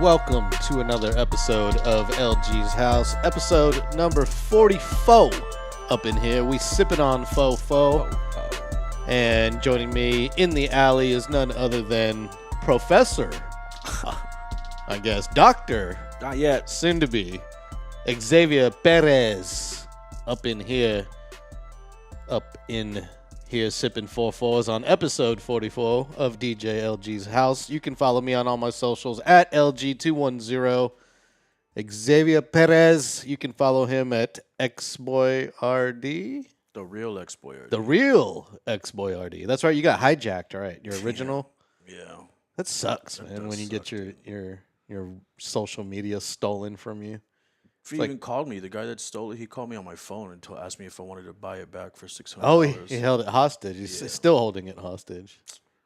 welcome to another episode of LG's House, episode number 44. Up in here, we sipping on fo. And joining me in the alley is none other than Professor, I guess, Doctor, not yet, soon to be, Xavier Perez. Up in here, sipping 4-4s on episode 44 of DJ LG's House. You can follow me on all my socials at LG210. Xavier Perez, you can follow him at XBoyRD. the real ex-boy. The real XBoyRD. That's right, you got hijacked, right? Your original? Yeah. That sucks, man, when you get your social media stolen from you. He even called me. The guy that stole it, he called me on my phone and asked me if I wanted to buy it back for $600. Oh, he held it hostage. He's still holding it hostage.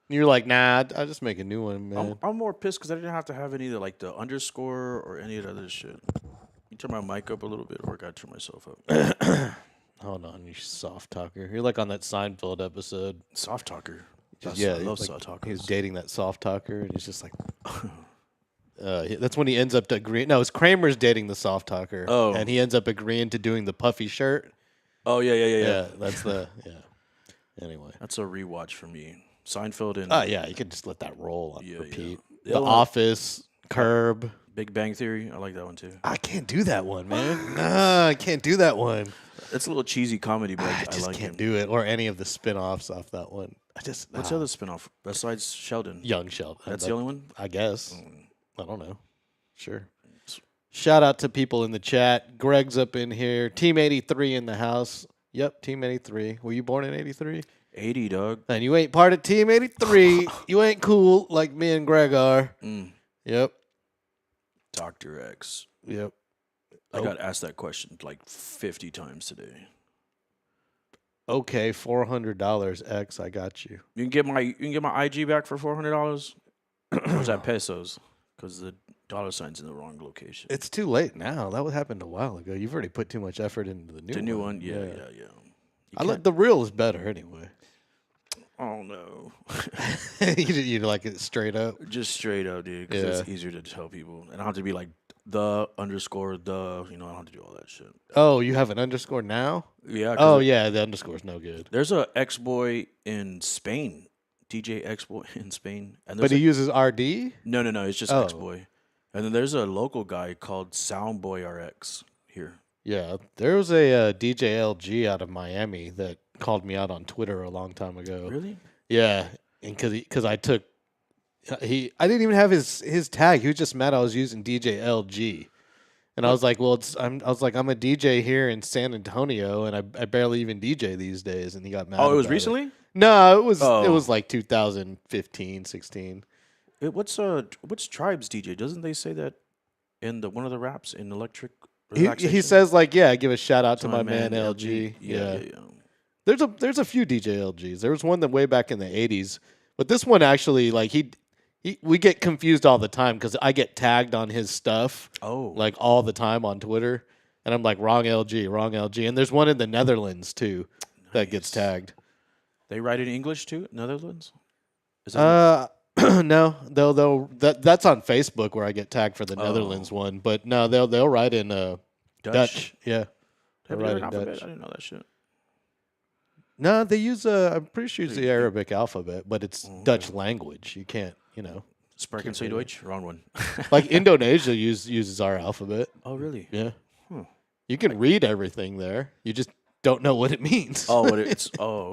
You're like, nah, I'll just make a new one, man. I'm more pissed because I didn't have to have any of the underscore or any of the other shit. You turn my mic up a little bit, or I got to turn myself up. Hold on, you soft talker. You're like on that Seinfeld episode. Soft talker. I love soft talkers. He's dating that soft talker, and he's just like... that's when he ends up agreeing. No, it's Kramer's dating the soft talker. Oh. And he ends up agreeing to doing the puffy shirt. Oh, yeah. That's the... Yeah. Anyway. That's a rewatch for me. Seinfeld and... Oh, yeah, you can just let that roll on repeat. Yeah. The Office, Curb. Big Bang Theory. I like that one, too. I can't do that one, man. Nah, I can't do that one. It's a little cheesy comedy, but I I just like can't it. do it. Or any of the spin-offs off that one. What's the other spinoff besides Sheldon? Young Sheldon. That's the only one? I guess. I don't know. Sure. Shout out to people in the chat. Greg's up in here. Team 83 in the house. Yep, Team 83. Were you born in 83? 80, dog. And you ain't part of Team 83. You ain't cool like me and Greg are. Yep. Dr. X. Yep. I got asked that question like 50 times today. Okay, $400 X. I got you. You can get my IG back for $400. Or is that pesos? Because the dollar sign's in the wrong location. It's too late now. That happened a while ago. You've already put too much effort into the new one. The new one, yeah. I like the real is better anyway. Oh no. you like it straight up? Just straight up, dude. Because it's easier to tell people. And I don't have to be like the underscore the. I don't have to do all that shit. Oh, you have an underscore now? Yeah. Oh yeah, the underscore's no good. There's a ex-boy in Spain. DJ X-Boy in Spain. But he uses RD? No. It's just X-Boy. And then there's a local guy called Soundboy RX here. Yeah, there was a DJ LG out of Miami that called me out on Twitter a long time ago. Really? Yeah, and because I didn't even have his tag. He was just mad I was using DJ LG. And I was like, well, I'm a DJ here in San Antonio, and I barely even DJ these days. And he got mad. Oh, it was recently? No, it was like 2015, 16. What's Tribe's DJ? Doesn't they say that in one of the raps in Electric? He says like, yeah, give a shout out to my man LG. Yeah. There's a few DJ LGs. There was one that way back in the 80s, but this one actually like we get confused all the time because I get tagged on his stuff. Oh, like all the time on Twitter, and I'm like wrong LG, and there's one in the Netherlands too that gets tagged. They write in English too, Netherlands? No, that's on Facebook where I get tagged for the Netherlands one, but no, they'll write in Dutch. Yeah, they write in Dutch. I didn't know that shit. No, they use I'm pretty sure it's the Arabic alphabet, but it's Dutch language. You can't, Sprechen Sie Deutsch? Wrong one. Like Indonesia uses our alphabet. Oh, really? Yeah. You can read everything there. You just don't know what it means. Oh,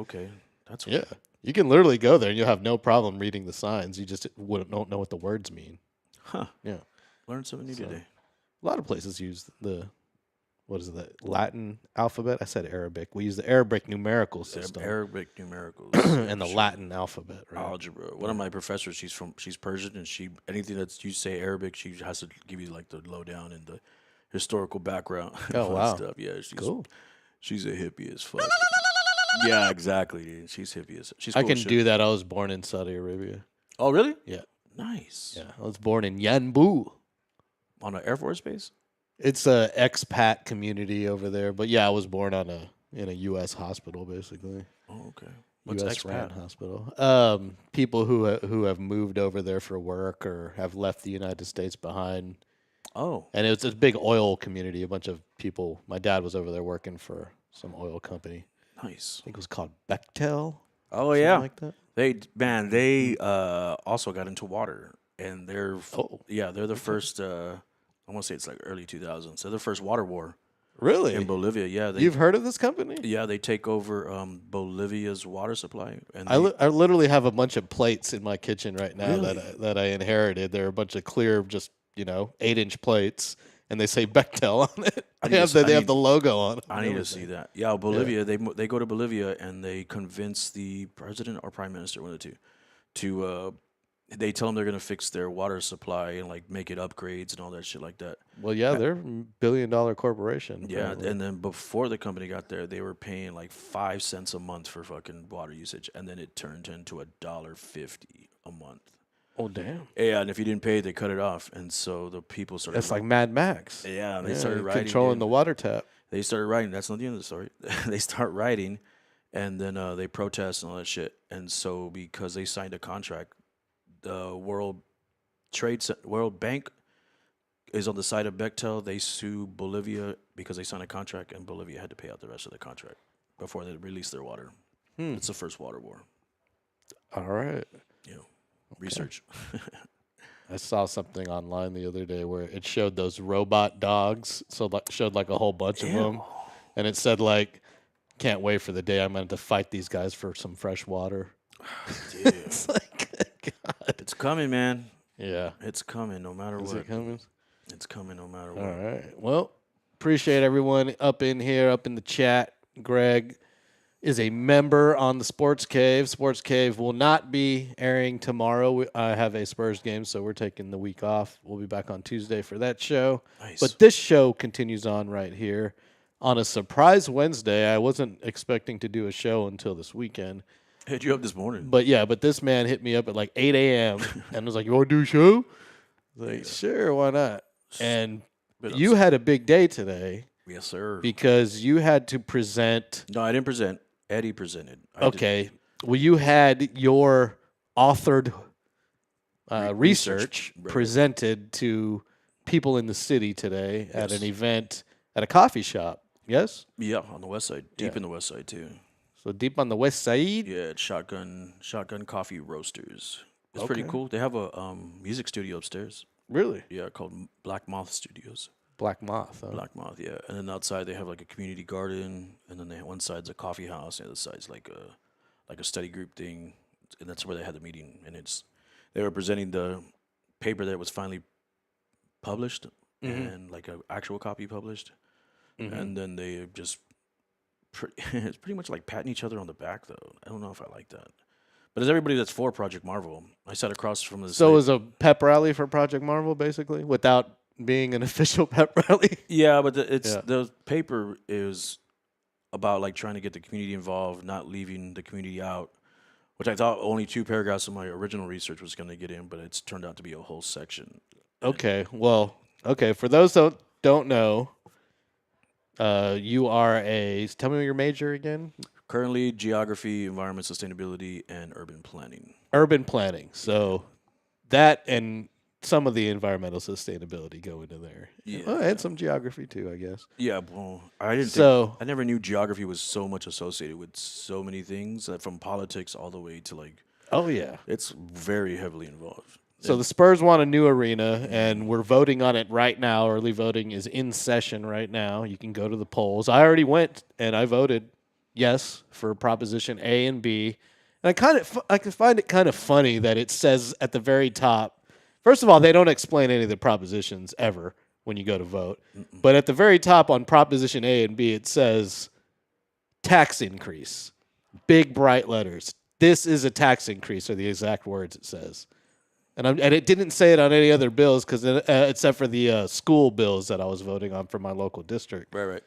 okay. That's yeah. You can literally go there and you'll have no problem reading the signs. You just don't know what the words mean. Huh. Yeah. Learned something new today. A lot of places use Latin alphabet? I said Arabic. We use the Arabic numerical system. Arabic numericals. And the Latin alphabet, right? Algebra. One of my professors, she's Persian, and anything that you say Arabic, she has to give you like the lowdown and the historical background. Oh, wow. Stuff. Yeah, cool. She's a hippie as fuck. Yeah, exactly, dude. She's hippie as she's. I cool can shit. do that. I was born in Saudi Arabia. Oh, really? Yeah. Nice. Yeah, I was born in Yanbu. On an Air Force base? It's a expat community over there, but yeah, I was born in a U.S. hospital, basically. Oh, okay. What's U.S. Rand expat? Hospital. People who have moved over there for work or have left the United States behind. Oh, And it's a big oil community. A bunch of people. My dad was over there working for some oil company. nice. I think it was called Bechtel, Oh something yeah, like that. they also got into water, and Oh, they're the first. I want to say it's like early 2000s. They're the first water war in really? Bolivia. Yeah, You've heard of this company? they take over Bolivia's water supply, and I literally have a bunch of plates in my kitchen right now Really? that I inherited. They're a bunch of clear, just 8-inch plates, and they say Bechtel on it. I They need have to, the, I they have need the logo on them. I and need to see everything. that. Yeah, Bolivia. They go to Bolivia and they convince the president or prime minister, one of the two, to they tell them they're gonna fix their water supply and like make it upgrades and all that shit like that. Well, yeah, they're $1 billion corporation. Yeah, Apparently. and then before the company got there, they were paying like 5 cents a month for fucking water usage, and then it turned into $1.50 a month. Oh, damn. Yeah, and if you didn't pay, they cut it off, and so the people started. That's like Mad Max. Yeah, they Yeah, started writing. controlling dude. the water tap. They started writing. That's not the end of the story. They start writing, and then they protest and all that shit. And so because they signed a contract, the World Bank is on the side of Bechtel. They sue Bolivia because they signed a contract, and Bolivia had to pay out the rest of the contract before they released their water. It's the first water war. All right. You know, research. I saw something online the other day where it showed those robot dogs. So showed like a whole bunch of them, and it said like, "Can't wait for the day I'm going to fight these guys for some fresh water." Dude, It's like, God. it's coming, man. Yeah. It's coming, no matter Is what. it coming? It's coming, no matter All what. right. Well, appreciate everyone up in here, up in the chat. Greg is a member on the Sports Cave. Sports Cave will not be airing tomorrow. I have a Spurs game, so we're taking the week off. We'll be back on Tuesday for that show. Nice. But this show continues on right here on a surprise Wednesday. I wasn't expecting to do a show until this weekend. Hit you up this morning. But this man hit me up at like 8 a.m. and was like, "You want to do a show?" I was like, "Sure, why not?" And you had a big day today. Yes, sir. Because you had to present. No, I didn't present. Eddie presented. Okay. Well, you had your authored research presented to people in the city today at an event at a coffee shop. Yes? Yeah, on the west side. Deep in the west side, too. So deep on the west side? Yeah, it's Shotgun Coffee Roasters. It's pretty cool. They have a music studio upstairs. Really? Yeah, called Black Moth Studios. Black Moth. Huh? Black Moth, yeah. And then outside they have like a community garden, and then one side's a coffee house, and the other side's like a study group thing, and that's where they had the meeting. And they were presenting the paper that was finally published, and like an actual copy published, and then they just it's pretty much like patting each other on the back, though. I don't know if I like that. But as everybody that's for Project Marvel, I sat across from this. So it was a pep rally for Project Marvel, basically, without being an official pep rally. Yeah, but the paper is about like trying to get the community involved, not leaving the community out, which I thought only 2 paragraphs of my original research was going to get in, but it's turned out to be a whole section. Okay, well, for those that don't know, you are tell me your major again. Currently, geography, environment, sustainability, and urban planning. Urban planning. So that and some of the environmental sustainability go into there. Yeah. Well, and some geography too, I guess. Yeah, well, I didn't. So I never knew geography was so much associated with so many things, from politics all the way to like. Oh yeah, it's very heavily involved. So the Spurs want a new arena, and we're voting on it right now. Early voting is in session right now. You can go to the polls. I already went and I voted yes for Proposition A and B. And I can find it kind of funny that it says at the very top. First of all, they don't explain any of the propositions ever when you go to vote. But at the very top on Proposition A and B, it says tax increase. Big bright letters. This is a tax increase are the exact words it says. And it didn't say it on any other bills except for the school bills that I was voting on for my local district. Right.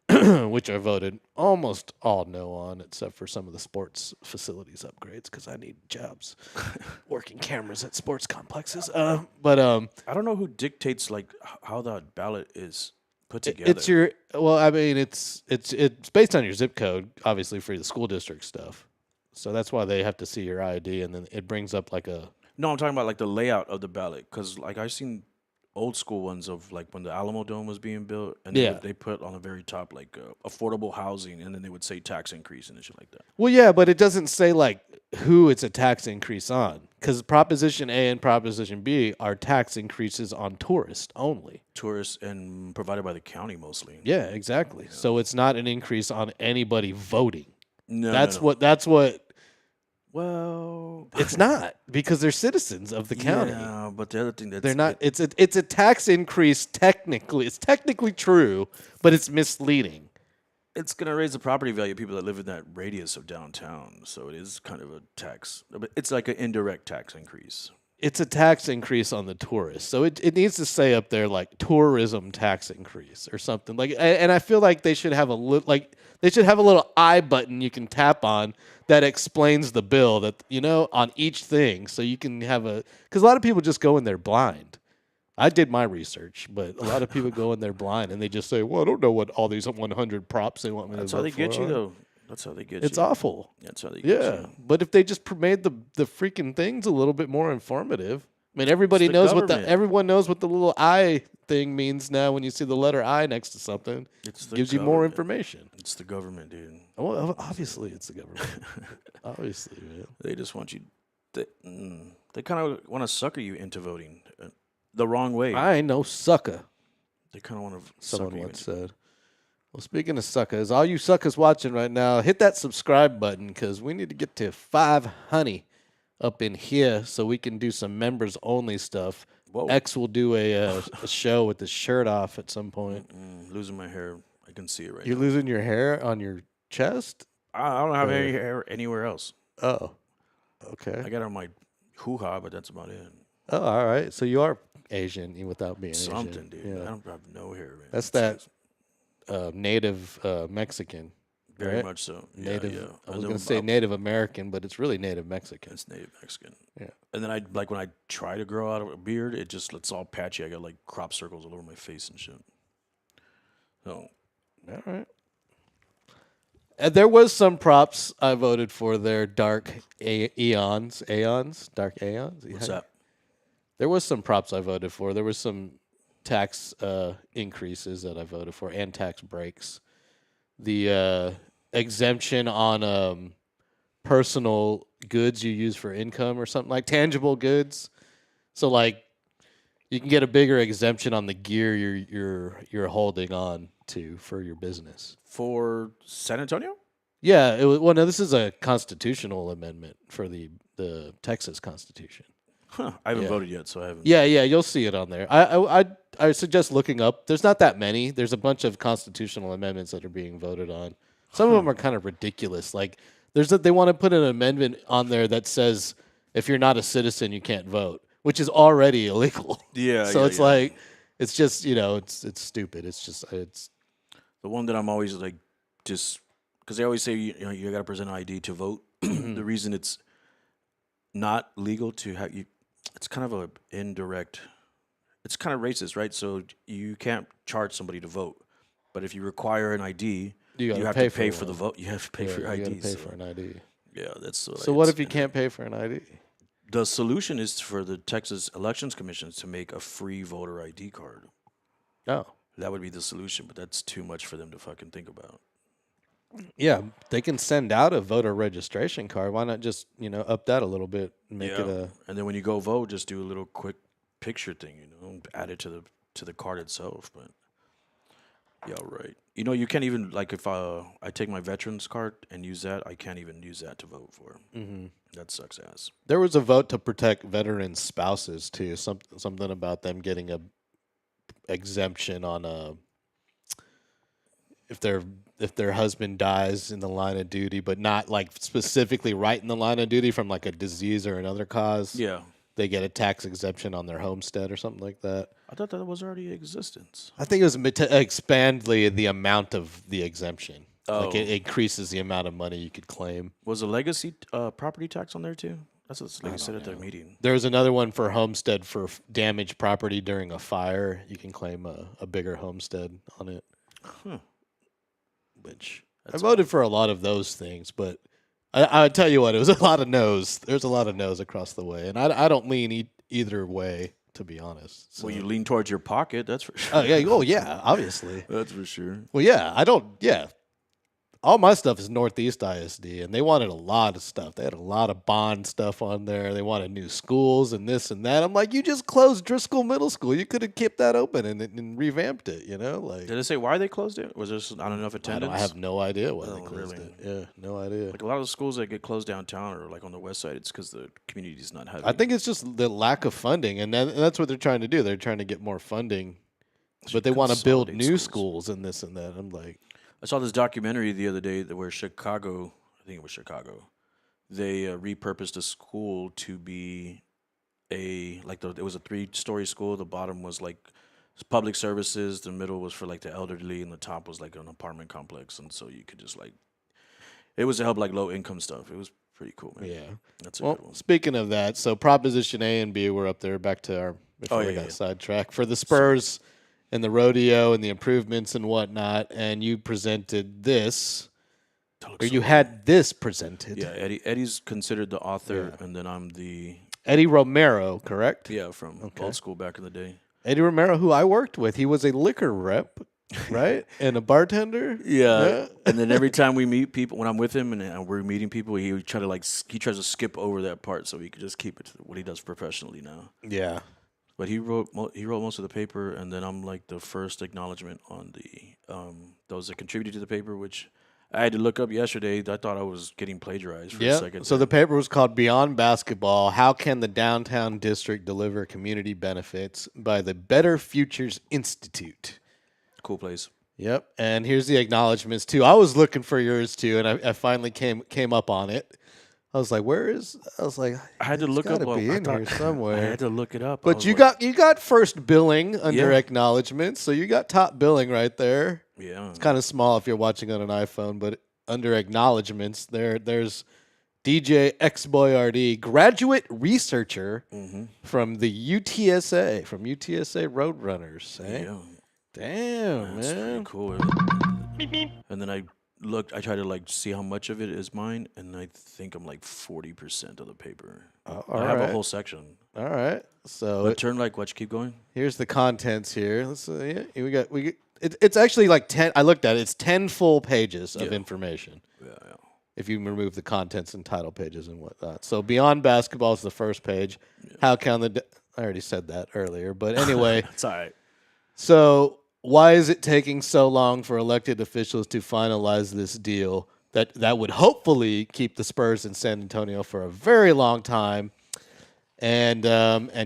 Which I voted almost all no on, except for some of the sports facilities upgrades because I need jobs working cameras at sports complexes. But I don't know who dictates like how that ballot is put together. It's based on your zip code, obviously for the school district stuff. So that's why they have to see your ID, and then it brings up like a. No, I'm talking about like the layout of the ballot, because like I've seen old school ones of like when the Alamo Dome was being built, and they put on the very top like affordable housing, and then they would say tax increase and shit like that. Well, yeah, but it doesn't say like who it's a tax increase on, because Proposition A and Proposition B are tax increases on tourists only. Tourists and provided by the county mostly. Yeah, exactly. Yeah. So it's not an increase on anybody voting. No, that's no. That's what. Well, it's not, because they're citizens of the county. Yeah, but the other thing that's they're not. It's a tax increase technically. It's technically true, but it's misleading. It's gonna raise the property value of people that live in that radius of downtown. So it is kind of a tax. But it's like an indirect tax increase. It's a tax increase on the tourists. So it needs to say up there like tourism tax increase or something. Like, and I feel like they should have a little I button you can tap on that explains the bill that, on each thing. So you can have because a lot of people just go in there blind. I did my research, but a lot of people go in there blind and they just say, well, I don't know what all these 100 props they want me to vote for. That's how they get you, though. That's how they get you. It's awful. That's how they get you. Yeah, but if they just made the freaking things a little bit more informative. I mean, everybody knows everyone knows what the little I thing means now when you see the letter I next to something. It gives you more information. It's the government, dude. Well, obviously it's the government. Obviously, man. They just want you. They kind of want to sucker you into voting the wrong way. I ain't no sucker. They kind of want to. Someone once said. Well, speaking of suckers, all you suckers watching right now, hit that subscribe button, because we need to get to 500 up in here so we can do some members-only stuff. Whoa. X will do a show with his shirt off at some point. Losing my hair. I can see it right now. You're losing your hair on your chest? I don't have any hair anywhere else. Oh, okay. I got it on my hoo-ha, but that's about it. Oh, all right. So you are Asian, even without being something, Asian. Dude. Yeah. I don't have no hair, man. That's that native Mexican. Very right? much so. Native. Yeah. I was going to say Native American, but it's really Native Mexican. It's Native Mexican. Yeah. And then when I try to grow out a beard, it's all patchy. I got like crop circles all over my face and shit. So. All right. And there was some props I voted for there. Dark aeons. Dark aeons. What's that? There was some props I voted for. There was some tax increases that I voted for, and tax breaks. The exemption on personal goods you use for income or something, like tangible goods. So like you can get a bigger exemption on the gear you're holding on to for your business. For San Antonio? Yeah, no, this is a constitutional amendment for the Texas Constitution. Huh. I haven't voted yet, so I haven't. Yeah, you'll see it on there. I suggest looking up. There's not that many. There's a bunch of constitutional amendments that are being voted on. Some of them are kind of ridiculous. Like they want to put an amendment on there that says if you're not a citizen, you can't vote, which is already illegal. Yeah. So it's like it's just it's stupid. It's the one that I'm always like just because they always say you got to present an ID to vote. The reason it's not legal to have you. It's kind of a indirect. It's kind of racist, right? So you can't charge somebody to vote, but if you require an ID, you have to pay for the vote. You have to pay for your ID. You got to pay for an ID. Yeah, that's so. What if you can't pay for an ID? The solution is for the Texas Elections Commission to make a free voter ID card. Oh, that would be the solution, but that's too much for them to fucking think about. Yeah, they can send out a voter registration card. Why not just up that a little bit and make it a? And then when you go vote, just do a little quick picture thing. Add it to the card itself. But yeah, right. You can't even like if I take my veterans card and use that, I can't even use that to vote for. Mm-hmm. That sucks ass. There was a vote to protect veteran spouses too. Something about them getting a exemption on if their husband dies in the line of duty, but not like specifically right in the line of duty from like a disease or another cause. Yeah. They get a tax exemption on their homestead or something like that. I thought that was already in existence. I think it was to expand the amount of the exemption. Oh. Like it increases the amount of money you could claim. Was a legacy property tax on there too? That's what the lady said at their meeting. There was another one for homestead for damaged property during a fire. You can claim a bigger homestead on it. Huh. Which I voted for a lot of those things, but I tell you what, it was a lot of no's. There's a lot of no's across the way, and I don't lean either way, to be honest. So. Well, you lean towards your pocket, that's for sure. Oh yeah, obviously. That's for sure. Well, yeah, I don't. Yeah, all my stuff is Northeast ISD, and they wanted a lot of stuff. They had a lot of bond stuff on there. They wanted new schools and this and that. I'm like, you just closed Driscoll Middle School. You could have kept that open and revamped it. You know, like. Did it say why they closed it? Was there not enough attendance? I have no idea why they Oh, closed really? it. Yeah, no idea. Like a lot of the schools that get closed downtown or like on the west side, it's because the community's not having. I think it's just the lack of funding, and that's what they're trying to do. They're trying to get more funding, but they want to build new schools and this and that. I'm like. I saw this documentary the other day where Chicago, I think it was Chicago, they repurposed a school to be it was a 3-story school. The bottom was like public services, the middle was for like the elderly, and the top was like an apartment complex. And so you could just like, it was to help like low income stuff. It was pretty cool, man. Yeah. That's a good one. Speaking of that, so Proposition A and B were up there. Back to our before we got sidetracked for the Spurs. And the rodeo and the improvements and whatnot, and you presented this, or you had this presented. Yeah, Eddie's considered the author, and then I'm the... Eddie Romero, correct? Yeah, from old school back in the day. Eddie Romero, who I worked with, he was a liquor rep, right? And a bartender. Yeah. And then every time we meet people, when I'm with him and we're meeting people, he tries to skip over that part so he could just keep it to what he does professionally now. Yeah. But he wrote most of the paper, and then I'm like the first acknowledgement on those that contributed to the paper, which I had to look up yesterday. I thought I was getting plagiarized for a second. So the paper was called Beyond Basketball, How Can the Downtown District Deliver Community Benefits by the Better Futures Institute. Cool place. Yep. And here's the acknowledgments, too. I was looking for yours, too, and I finally came up on it. I was like, I had to look up. Be in here somewhere. I had to look it up. But you got first billing under acknowledgments, so you got top billing right there. Yeah. It's kind of small if you're watching on an iPhone, but under acknowledgments, there's DJ XBoyRD, graduate researcher from the UTSA, from UTSA Roadrunners. Eh? Yeah. Damn, That's man. pretty cool. And then I tried to like see how much of it is mine, and I think I'm like 40% of the paper. I have a whole section. All right. So But keep going. Here's the contents here. Let's see. Yeah, it's actually like 10. I looked at it. It's 10 full pages of information. Yeah. If you remove the contents and title pages and whatnot. So Beyond Basketball is the first page. Yeah. How can I already said that earlier, but anyway. It's all right. So why is it taking so long for elected officials to finalize this deal that would hopefully keep the Spurs in San Antonio for a very long time and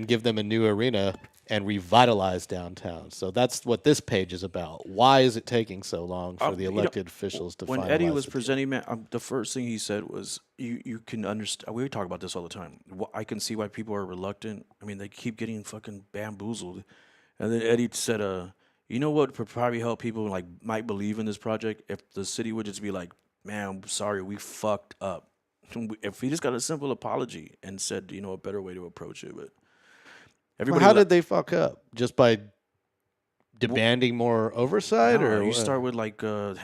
give them a new arena and revitalize downtown? So that's what this page is about. Why is it taking so long for the elected officials to finalize? When Eddie was presenting, man, the first thing he said was, you can understand. We talk about this all the time. I can see why people are reluctant. I mean, they keep getting fucking bamboozled. And then Eddie said, you know what would probably help people like might believe in this project if the city would just be like, man, I'm sorry, we fucked up. If we just got a simple apology and said, a better way to approach it. But everybody, how did they fuck up? Just by demanding more oversight, or you start with like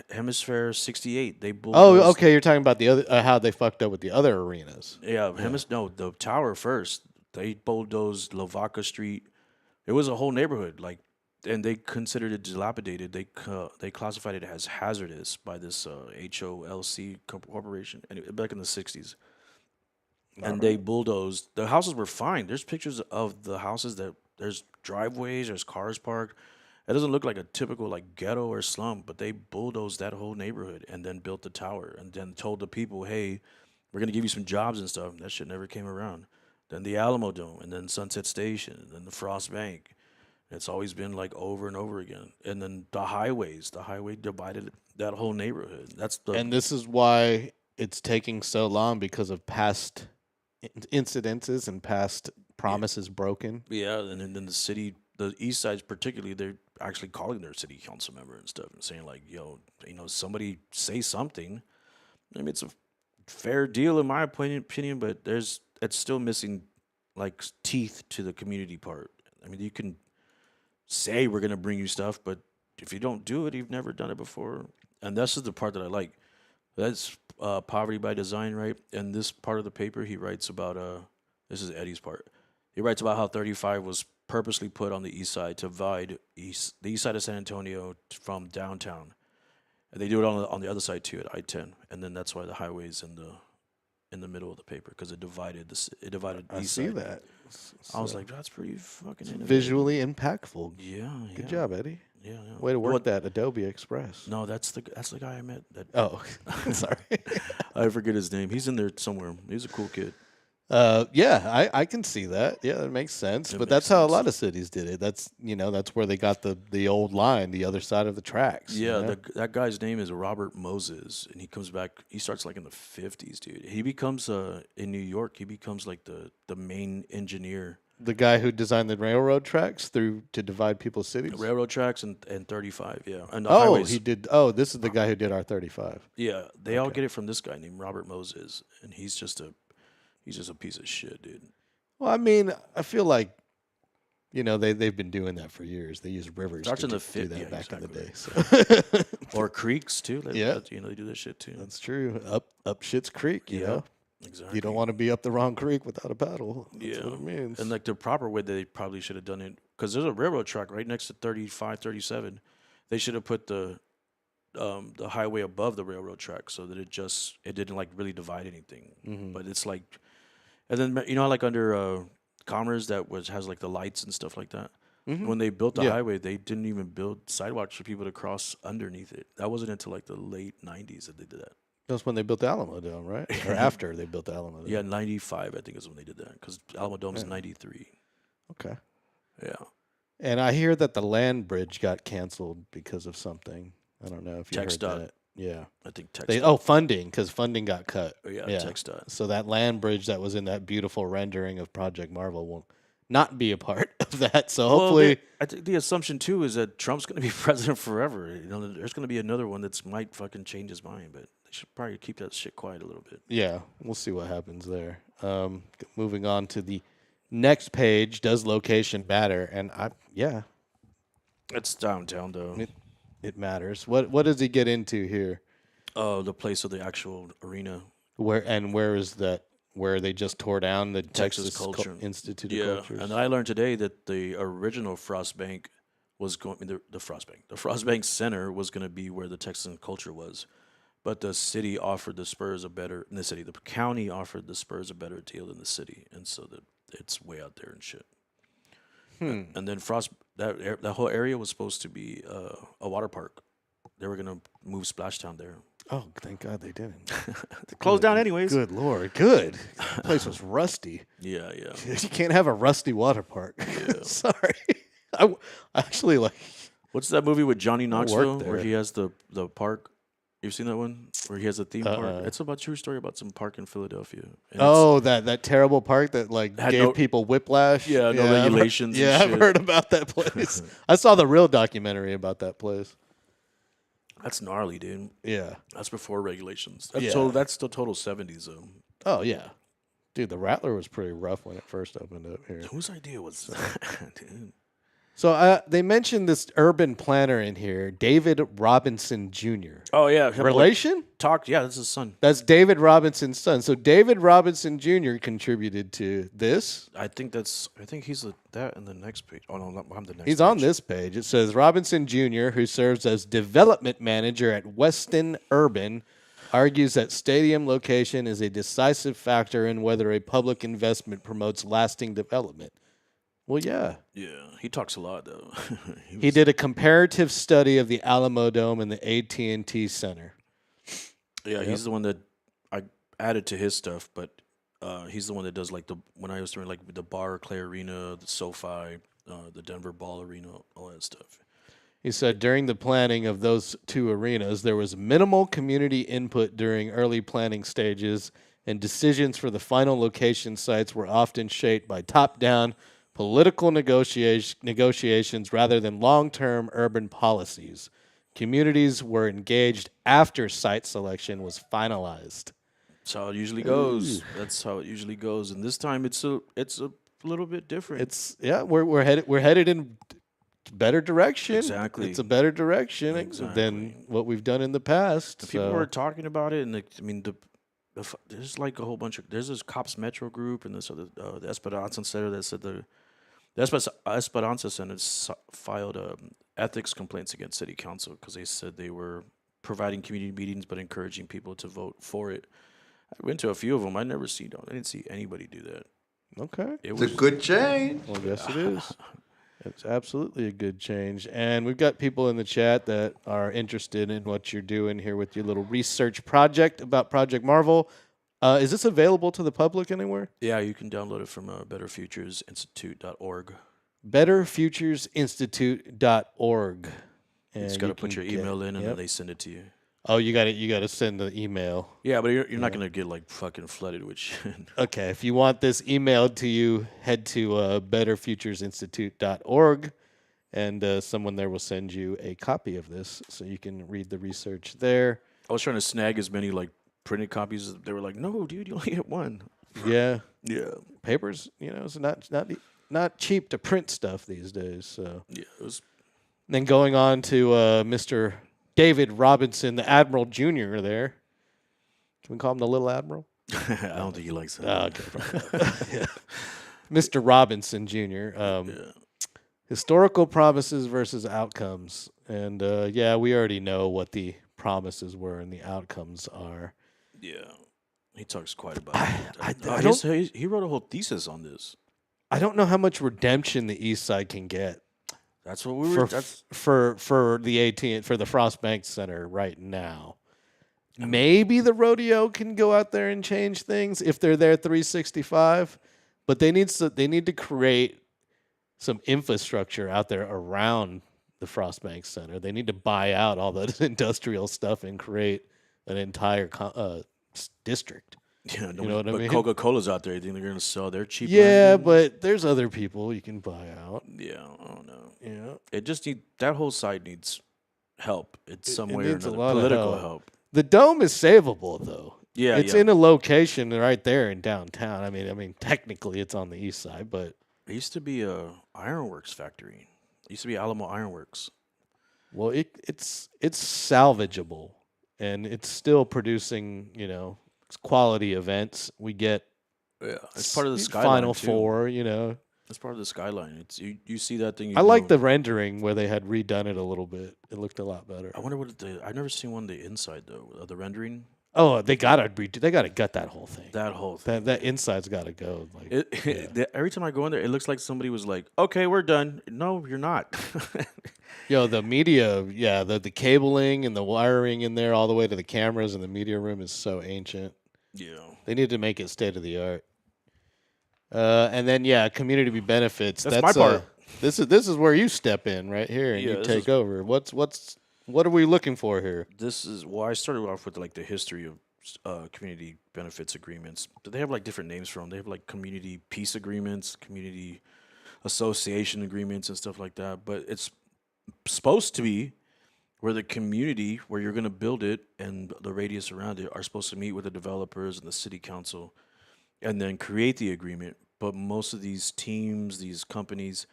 Hemisphere 68. They bulldozed. Oh, okay. You're talking about the other how they fucked up with the other arenas. Yeah, the tower first. They bulldozed Lavaca Street. It was a whole neighborhood like. And they considered it dilapidated. They classified it as hazardous by this HOLC corporation, and back in the 60s. And they bulldozed. The houses were fine. There's pictures of the houses that there's driveways, there's cars parked. It doesn't look like a typical like ghetto or slum, but they bulldozed that whole neighborhood and then built the tower and then told the people, hey, we're gonna give you some jobs and stuff. That shit never came around. Then the Alamo Dome, and then Sunset Station, and then the Frost Bank. It's always been like over and over again. And then the highway divided that whole neighborhood. And this is why it's taking so long, because of past incidences and past promises broken. Yeah, and then the city, the east side's particularly, they're actually calling their city council member and stuff and saying like, somebody say something. I mean, it's a fair deal in my opinion, but it's still missing like teeth to the community part. I mean, you can say we're going to bring you stuff, but if you don't do it, you've never done it before. And this is the part that I like. That's Poverty by Design, right? And this part of the paper, he writes about this is Eddie's part. He writes about how 35 was purposely put on the east side to divide the east side of San Antonio from downtown. And they do it on the other side too at I-10, and then that's why the highway's in the middle of the paper because it divided it divided the I east see side. that. I was like, that's pretty fucking innovative. Visually impactful. Yeah, Good job, Eddie. Yeah, yeah. Way to work What- that Adobe Express. No, that's the guy I met. That Oh, sorry. I forget his name. He's in there somewhere. He's a cool kid. Yeah, I can see that. Yeah, that makes sense. It But makes that's how a sense. lot of cities did it. That's that's where they got the old line, the other side of the tracks. you Yeah, know? that guy's name is Robert Moses, and he comes back. He starts like in the 50s, dude. He becomes in New York. He becomes like the main engineer. The guy who designed the railroad tracks through to divide people's cities. Railroad tracks and 35, yeah, and the Oh, highways. he did. Oh, this is the guy who did our 35. Yeah, they all get it from this guy named Robert Moses, and he's just a piece of shit, dude. Well, I mean, I feel like they've been doing that for years. They use rivers Starts to in the do that yeah, back in the exactly. day. So. Or creeks too. Yeah. They do that shit too. That's true. Up Shit's Creek, you Yeah, know. Exactly. You don't want to be up the wrong creek without a paddle. That's Yeah. what it means. And like the proper way they probably should have done it, because there's a railroad track right next to 35, 37. They should have put the highway above the railroad track so that it didn't like really divide anything. Mhm. But it's like, and then how, like under Commerce has like the lights and stuff like that. Mhm. When they built the Yeah. highway, they didn't even build sidewalks for people to cross underneath it. That wasn't until like the late 90s that they did that. That's when they built the Alamo Dome, right? Or after they built the Alamo Dome. Yeah, 95 I think is when they did that because Alamo Dome's Yeah. 93. Okay. Yeah. And I hear that the land bridge got canceled because of something. I don't know if you TxDOT. heard that. Yeah. I think Texas. Funding, because funding got cut. Yeah, yeah. TxDOT. So that land bridge that was in that beautiful rendering of Project Marvel will not be a part of that. So hopefully, I think the assumption too is that Trump's going to be president forever. There's going to be another one that's might fucking change his mind, but they should probably keep that shit quiet a little bit. yeah, we'll see what happens there. Moving on to the next page, does location matter? And It's downtown though. it matters. What does he get into here? The place of the actual arena. Where is that? Where they just tore down the Texas Texas Culture. Institute Yeah, of Cultures? and I learned today that the original Frost Bank was going. The Frost Bank. The Frost Bank Center was going to be where the Texan Culture was, but the city offered the Spurs the county offered the Spurs a better deal than the city, and so that it's way out there and shit. And then that whole area was supposed to be a water park. They were gonna move Splashtown there. Oh, thank God they didn't. Closed down anyways. Good Lord, good. The place was rusty. Yeah, yeah. You can't have a rusty water park. Sorry. I actually like. What's that movie with Johnny Knoxville where there. he has the park? You've seen that one where he has a theme Uh-uh. park? It's about true story about some park in Philadelphia. And Oh, that terrible park that like Had gave no- people whiplash. Yeah, no I've heard- regulations and Yeah, I've shit. heard about that place. I saw the real documentary about that place. that's gnarly, dude. Yeah. That's before regulations. Yeah. So that's the total 70s though. Oh yeah, dude. The Rattler was pretty rough when it first opened up here. Whose idea was that, dude? So they mentioned this urban planner in here, David Robinson Jr. Oh yeah, Relation? Yeah, that's his son. That's David Robinson's son. So David Robinson Jr. contributed to this. I think he's that in the next page. Oh no, I'm the next. He's page. on this page. It says Robinson Jr., who serves as development manager at Weston Urban, argues that stadium location is a decisive factor in whether a public investment promotes lasting development. Well, yeah. Yeah, he talks a lot though. He did a comparative study of the Alamo Dome and the AT&T Center. Yeah, he's the one that I added to his stuff, but he's the one that does like when I was doing like the Clay Arena, the SoFi, the Denver Ball Arena, all that stuff. He said during the planning of those two arenas, there was minimal community input during early planning stages, and decisions for the final location sites were often shaped by top-down political negotiations rather than long-term urban policies. Communities were engaged after site selection was finalized. That's how it usually goes. That's how it usually goes. And this time it's a little bit different. We're headed in better direction. Exactly. It's a better direction Exactly. than what we've done in the past. The people were talking about it, and there's like a whole bunch of there's this Cops Metro group and this other the Esperanza Center that said the Esperanza Center filed ethics complaints against City Council because they said they were providing community meetings but encouraging people to vote for it. I went to a few of them. I didn't see anybody do that. Okay. It's a good change. Well, yes, it is. It's absolutely a good change. And we've got people in the chat that are interested in what you're doing here with your little research project about Project Marvel. Is this available to the public anywhere? Yeah, you can download it from betterfuturesinstitute.org. betterfuturesinstitute.org. You just got to put your email in, and then they send it to you. Oh, you got to send the email. Yeah, but you're not going to get like fucking flooded with shit. Okay, if you want this emailed to you, head to betterfuturesinstitute.org, and someone there will send you a copy of this so you can read the research there. I was trying to snag as many like printed copies. They were like, "No, dude, you only get one." Yeah, yeah. Papers, it's not cheap to print stuff these days. So yeah, it was. And then going on to Mr. David Robinson, the Admiral Jr. there. Can we call him the Little Admiral? I don't think he likes that. Oh, okay. Yeah. Mr. Robinson Jr. Historical promises versus outcomes. And, we already know what the promises were and the outcomes are. Yeah. He talks quite about it. He wrote a whole thesis on this. I don't know how much redemption the East Side can get. That's what we were for the Frost Bank Center right now. Maybe the rodeo can go out there and change things if they're there 365, but they need to create some infrastructure out there around the Frost Bank Center. They need to buy out all the industrial stuff and create an entire district. Yeah, you know what I mean? Coca-Cola's out there. You think they're going to sell their cheap Yeah, land? but there's other people you can buy out. Yeah, I don't know. Yeah. It just that whole side needs help. It's some way or needs a another. lot of Political help. The dome is savable though. Yeah, it's in a location right there in downtown. I mean, technically it's on the east side, but it used to be a ironworks factory. It used to be Alamo Ironworks. Well, it's salvageable, and it's still producing, quality events. We get it's part of the skyline Final too. Four, It's part of the skyline. It's you see that thing. I like the rendering where they had redone it a little bit. It looked a lot better. I wonder I've never seen one the inside though. The rendering. Oh, they gotta gut that whole thing. That whole thing. That inside's gotta go. Every time I go in there, it looks like somebody was like, "Okay, we're done." No, you're not. Yo, the media, the cabling and the wiring in there all the way to the cameras in the media room is so ancient. Yeah. They need to make it state of the art. And then community benefits. That's my part. This is where you step in right here and you take over. What are we looking for here? This is I started off with like the history of community benefits agreements. They have like different names for them. They have like community peace agreements, community association agreements, and stuff like that. But it's supposed to be where the community, where you're going to build it, and the radius around it are supposed to meet with the developers and the city council, and then create the agreement. But most of these teams, these companies,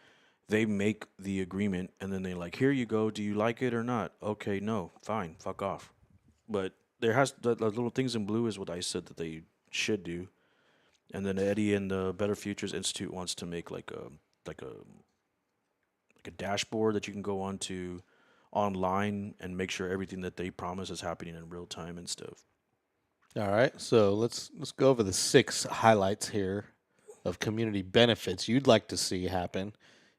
they make the agreement, and then they like, here you go. Do you like it or not? Okay, no, fine, fuck off. But there has the little things in blue is what I said that they should do, and then Eddie and the Better Futures Institute wants to make like a dashboard that you can go on to online and make sure everything that they promise is happening in real time and stuff. All right, so let's go over the 6 highlights here of community benefits you'd like to see happen.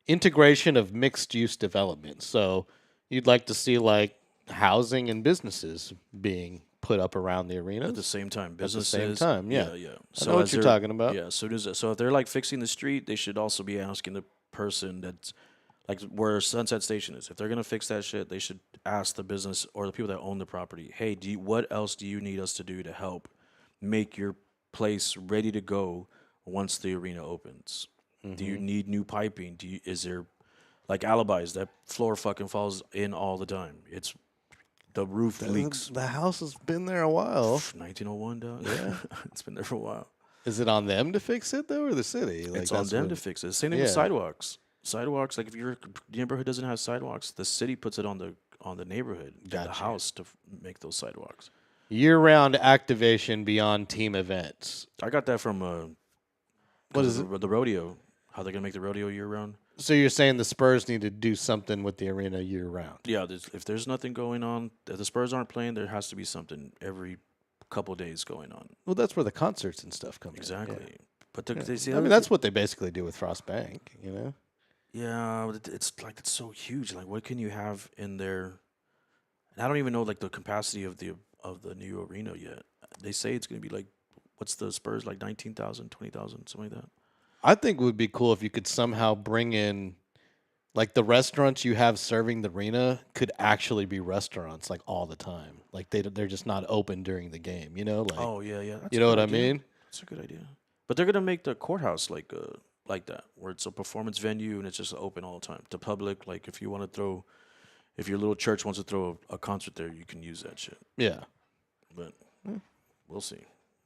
Integration of mixed-use development. So you'd like to see like housing and businesses being put up around the arena At the same time, businesses. At the same time, yeah. So I know what you're talking about. Yeah, so if they're like fixing the street, they should also be asking the person that's like where Sunset Station is. If they're gonna fix that shit, they should ask the business or the people that own the property, hey, what else do you need us to do to help make your place ready to go once the arena opens? Mm-hmm. Do you need new piping? Is there like alibis that floor fucking falls in all the time? It's the roof leaks. The house has been there a while. 1901, dog. Yeah, it's been there for a while. Is it on them to fix it though, or the city? It's on them to fix it. Same thing with sidewalks. Sidewalks, like if your neighborhood doesn't have sidewalks, the city puts it on the neighborhood, and the Gotcha. house to make those sidewalks. Year-round activation beyond team events. I got that from What is it? the rodeo. How they're gonna make the rodeo year round? So you're saying the Spurs need to do something with the arena year-round? Yeah, if there's nothing going on, if the Spurs aren't playing, there has to be something every couple days going on. Well, that's where the concerts and stuff come Exactly. in. But Yeah. they see, I mean, that's what they basically do with Frost Bank, you know? yeah, but it's like it's so huge. Like, what can you have in there? And I don't even know like the capacity of the new arena yet. They say it's gonna be like, what's the Spurs like 19,000, 20,000, something like that. I think it would be cool if you could somehow bring in, like, the restaurants you have serving the arena could actually be restaurants, like, all the time. Like, they're just not open during the game, you know? Like, Oh yeah, yeah. That's you a know good what I idea. mean? That's a good idea. But they're gonna make the courthouse like that, where it's a performance venue and it's just open all the time to public. Like if you want to throw, if your little church wants to throw a concert there, you can use that shit. Yeah. But we'll see.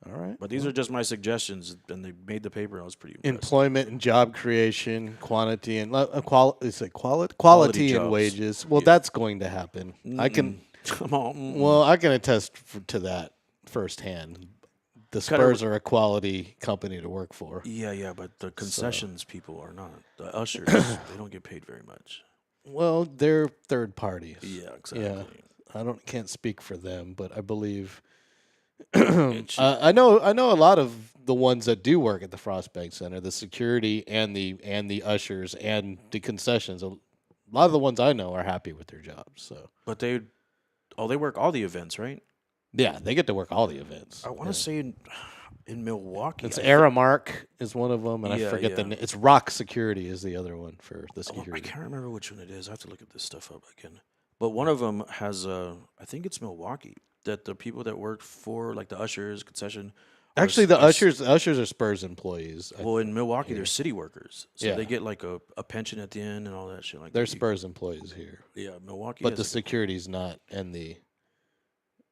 All right. But these are just my suggestions, and they made the paper. And I was pretty impressed. Employment and job creation, quantity and quality Quality and jobs. wages. Well, Yeah. that's going to happen. I can. Come on. Well, I can attest to that firsthand. The Spurs are a quality company to work for. Yeah, but the concessions people are not. The ushers, they don't get paid very much. Well, they're third parties. Yeah, exactly. Yeah. I can't speak for them, but I believe It should- I know a lot of the ones that do work at the Frost Bank Center, the security and the ushers and the concessions. A lot of the ones I know are happy with their jobs. So But they work all the events, right? yeah, they get to work all the events. I want to say in Milwaukee. It's I Aramark is one of them, and I Yeah, forget the yeah. It's Rock Security is the other one for the I security. can't remember which one it is. I have to look at this stuff up again. But one of them has I think it's Milwaukee, that the people that work for like the ushers, concession. Actually, the ushers are Spurs employees. Well, in Milwaukee, they're city workers, so Yeah. they get like a pension at the end and all that shit. Like They're that. Spurs employees here, Yeah, Milwaukee. but has the like security's not. And the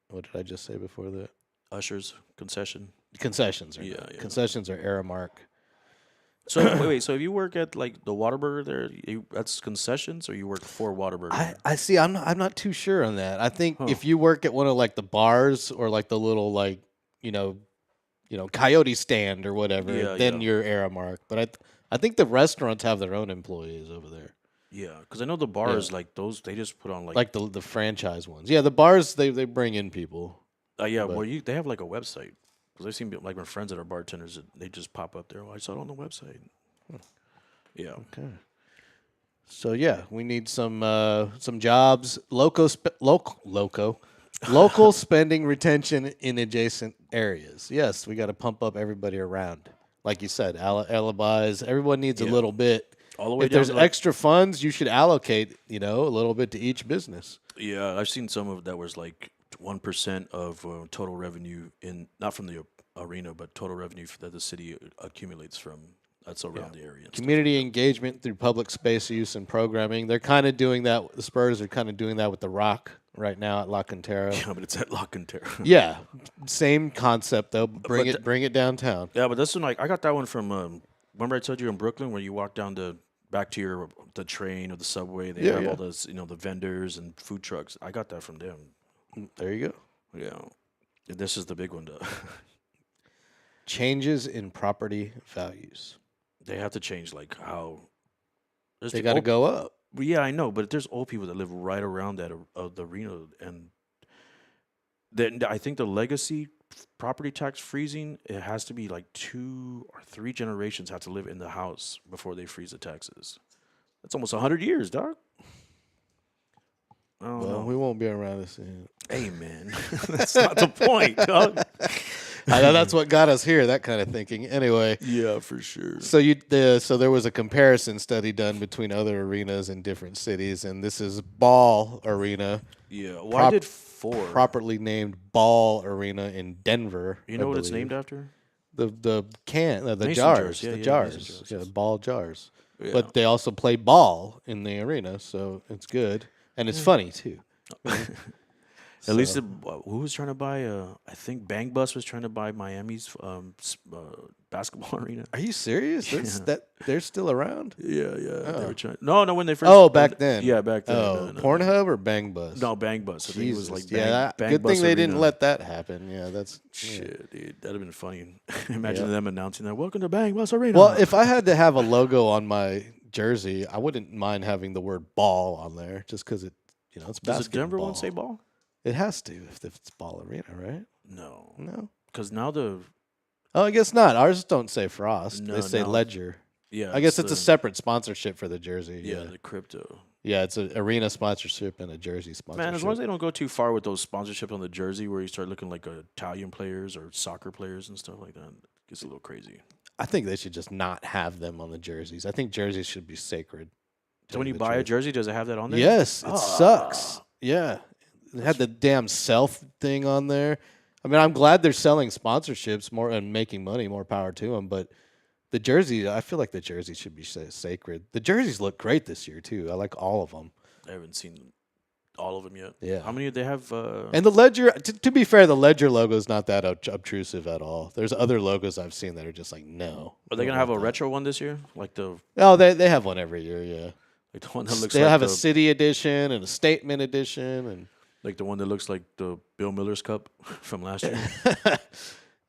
what did I just say before that? ushers, concession. Concessions are Yeah, not. yeah. Concessions are Aramark. So wait. So if you work at like the Whataburger there, that's concessions, or you work for Whataburger? I see. I'm not too sure on that. I think Huh. if you work at one of like the bars or like the little like you know Coyote stand or whatever, Yeah, then yeah. you're Aramark. But I think the restaurants have their own employees over there. Yeah, because I know the bars like those. They just put on Like the franchise ones. Yeah, the bars they bring in people. yeah. but- Well, they have like a website. Because I've seen like my friends that are bartenders, they just pop up there. Oh, I saw it on the website. Yeah. Okay. So yeah, we need some jobs, local spending retention in adjacent areas. Yes, we got to pump up everybody around. Like you said, alibis. Everyone needs a Yeah. little bit. All the way If down there's to like, extra funds, you should allocate, a little bit to each business. yeah, I've seen some of that was like 1% of total revenue not from the arena, but total revenue that the city accumulates from that's around the area. And stuff. Community engagement through public space use and programming. They're kind of doing that. The Spurs are kind of doing that with the Rock right now at La Cantera. Yeah, but it's at Lock and Terra. Yeah, same concept though. Bring But it downtown. Yeah, but this one, like, I got that one from. Remember I told you in Brooklyn where you walk down back to the train or the subway. They have all those, the vendors and food trucks. I got that from them. There you go. Yeah, and this is the big one though. Changes in property values. They have to change like how. They got to go up. Yeah, I know, but there's old people that live right around that the arena, and then I think the legacy property tax freezing, it has to be like 2 or 3 generations have to live in the house before they freeze the taxes. That's almost 100 years, dog. I don't Well, know. we won't be around to see it. Hey, man, that's not the point, dog. I know that's what got us here. That kind of thinking. Anyway, Yeah, for sure. so so there was a comparison study done between other arenas in different cities, and this is Ball Arena, Yeah, why did 4? properly named Ball Arena in Denver. You know I what it's believe. named after? The Mason jars, jars. Yeah, the yeah, jars, mason jars, yeah, yes. ball jars. Yeah. But they also play ball in the arena, so it's good and it's funny too. At least who was trying to buy? I think Bang Bus was trying to buy Miami's basketball arena. Are you serious? They're still around? Yeah. They Oh. were trying. No, when they first. Oh, back then. Yeah, back then. Oh, No. Pornhub or Bang Bus? No, Bang Bus. I think it was like Bang good Bus thing they Arena. didn't let that happen. Yeah, that's shit, dude. That'd have been funny. Imagine them announcing that. Welcome to Bang Bus Arena. Well, if I had to have a logo on my jersey, I wouldn't mind having the word ball on there, just because it's basketball. Does the Denver one say ball? It has to if it's ball arena, right? No, because now the. Oh, I guess not. Ours don't say Frost. No, they say Ledger. Yeah, I guess it's a separate sponsorship for the jersey. Yeah, the crypto. Yeah, it's an arena sponsorship and a jersey sponsorship. Man, as long as they don't go too far with those sponsorships on the jersey where you start looking like Italian players or soccer players and stuff like that, it gets a little crazy. I think they should just not have them on the jerseys. I think jerseys should be sacred. So when you buy a jersey, does it have that on there? Yes, it sucks. Yeah. It had the damn self thing on there. I mean, I'm glad they're selling sponsorships more and making money, more power to them, but the jersey, I feel like the jersey should be sacred. The jerseys look great this year, too. I like all of them. I haven't seen all of them yet. Yeah. How many do they have? And the Ledger, to be fair, the Ledger logo is not that obtrusive at all. There's other logos I've seen that are just like, no. Are they going to have a retro one this year? Like the. Oh, they have one every year, yeah. Like the one that looks they like have a city edition and a statement edition. And like the one that looks like the Bill Miller's cup from last year. That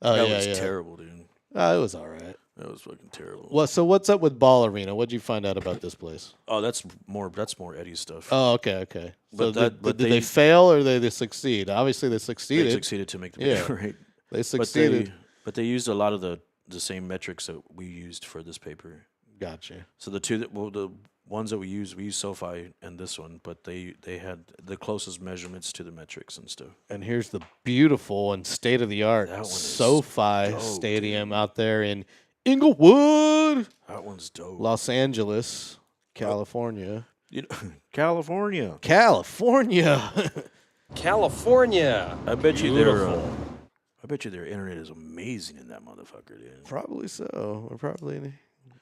was terrible, dude. It was all right. That was fucking terrible. Well, so what's up with Ball Arena? What'd you find out about this place? Oh, that's more Eddie's stuff. Oh, okay. So But did they fail or did they succeed? Obviously, they succeeded. They succeeded to make the paper, right? They succeeded. But they used a lot of the same metrics that we used for this paper. Gotcha. So the ones that we used SoFi and this one, but they had the closest measurements to the metrics and stuff. And here's the beautiful and state of the art SoFi Stadium out there in Inglewood. That one's dope. Los Angeles, California. California. California. I bet you their internet is amazing in that motherfucker, dude. Probably so. Or probably.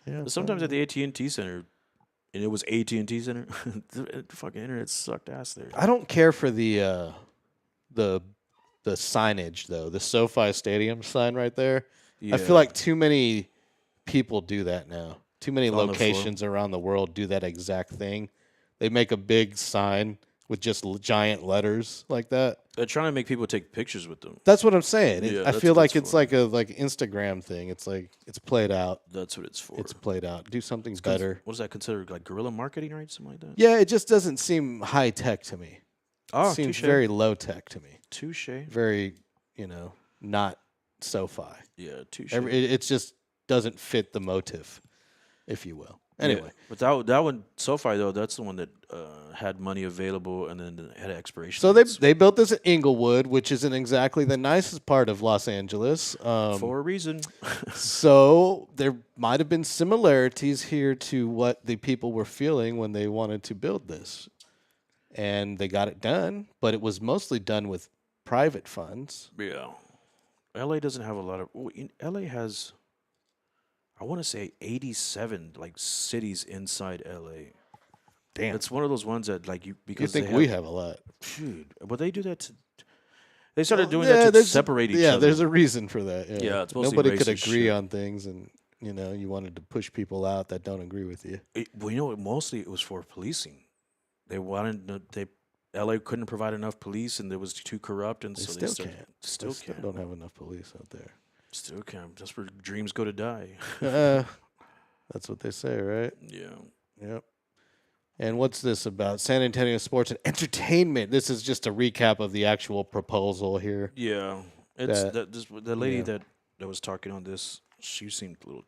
Yeah. Sometimes at the AT&T Center, and it was AT&T Center, the fucking internet sucked ass there. I don't care for the signage though. The SoFi Stadium sign right there. Yeah. I feel like too many people do that now. Too many locations around the world do that exact thing. They make a big sign with just giant letters like that. They're trying to make people take pictures with them. That's what I'm saying. Yeah, I feel like it's like a Instagram thing. It's like it's played out. That's what it's for. It's played out. Do something better. What is that considered? Like guerrilla marketing, right? Something like that? Yeah, it just doesn't seem high tech to me. Oh, it seems very low tech to me. Touche. Very, not SoFi. Yeah, touche. It just doesn't fit the motive, if you will. Anyway, but that one SoFi though, that's the one that had money available and then had expiration. So they built this at Inglewood, which isn't exactly the nicest part of Los Angeles. For a reason. So there might have been similarities here to what the people were feeling when they wanted to build this, and they got it done. But it was mostly done with private funds. Yeah, LA doesn't have a lot of. LA has. I want to say 87 like cities inside LA. Damn, it's one of those ones that like because you think we have a lot. Dude, but they do that. They started doing that to separate each other. Yeah, there's a reason for that. Yeah, it's mostly nobody could agree on things, and you wanted to push people out that don't agree with you. Well, mostly it was for policing. They wanted LA couldn't provide enough police, and it was too corrupt, and they still can't. Still don't have enough police out there. Still can't. That's where dreams go to die. That's what they say, right? Yeah. Yep. And what's this about? San Antonio Sports and Entertainment. This is just a recap of the actual proposal here. Yeah. It's the lady that was talking on this, she seemed a little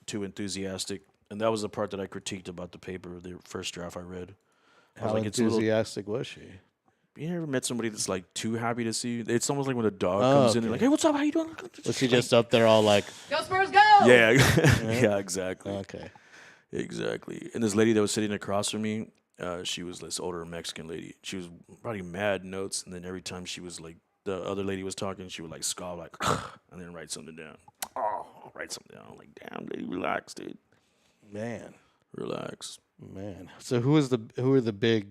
too enthusiastic. And that was the part that I critiqued about the paper, the first draft I read. How enthusiastic was she? You ever met somebody that's like too happy to see you? It's almost like when a dog comes in, they're like, "Hey, what's up? How you doing?" Was she just up there all like, "Go Spurs, go!" Yeah, yeah, exactly. Okay, exactly. And this lady that was sitting across from me, she was this older Mexican lady. She was writing mad notes, and then every time she was like, the other lady was talking, she would like scoff like, and then write something down. Oh, I'll write something down. I'm like, damn, lady, relax, dude. Man, relax, man. So who are the big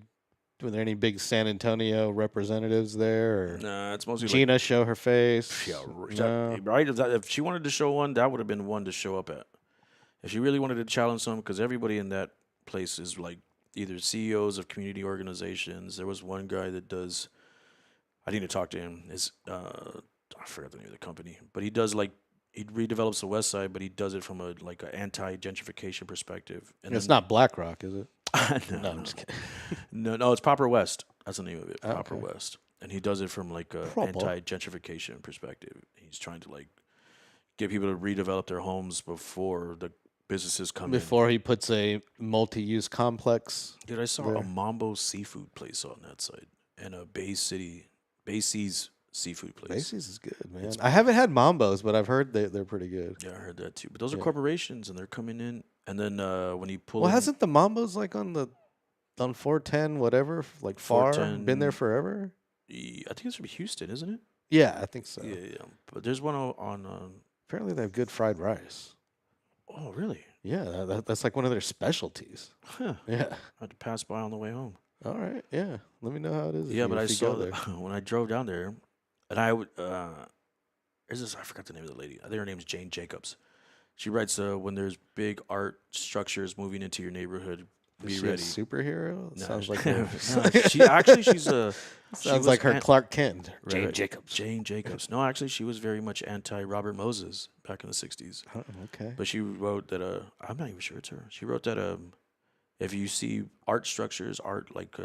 Were there any big San Antonio representatives there? Or Nah, it's mostly Gina show her face? yeah, No. right. If she wanted to show one, that would have been one to show up at. If she really wanted to challenge some, because everybody in that place is like either CEOs of community organizations. There was one guy that does. I need to talk to him. I forgot the name of the company, but he does like he redevelops the West Side, but he does it from a like an anti-gentrification perspective. And It's not BlackRock, is it? no, I'm just kidding. no, it's Proper West. That's the name of it, Proper Okay. West. And he does it from like a Proper. anti-gentrification perspective. He's trying to like get people to redevelop their homes before the businesses come in. Before he puts a multi-use complex. Dude, I saw there. a Mambo seafood place on that side and a Bay Seas seafood place. Macy's is good, man. I haven't had Mambos, but I've heard they're pretty good. Yeah, I heard that too. But those are Yeah. corporations, and they're coming in. And then when you pull, Well, in, hasn't the Mambos like on 410 whatever like far 410 been there forever? I think it's from Houston, isn't it? Yeah, I think so. Yeah. But there's one on. Apparently they have good fried rice. Oh, really? Yeah, that's like one of their specialties. Huh. Yeah. I had to pass by on the way home. All right. Yeah. Let me know how it is. Yeah, but I if you saw go that when I drove down there, and I would. There's this. I forgot the name of the lady. I think her name's Jane Jacobs. She writes when there's big art structures moving into your neighborhood, Is be she ready. a superhero? It No, sounds she- like no, she's a. she sounds was like her an- Clark Kent. Right, Jane right. Jacobs. Jane Jacobs. No, actually, she was very much anti Robert Moses back in the '60s. Oh, okay. But she wrote that. I'm not even sure it's her. She wrote that. If you see art structures, art like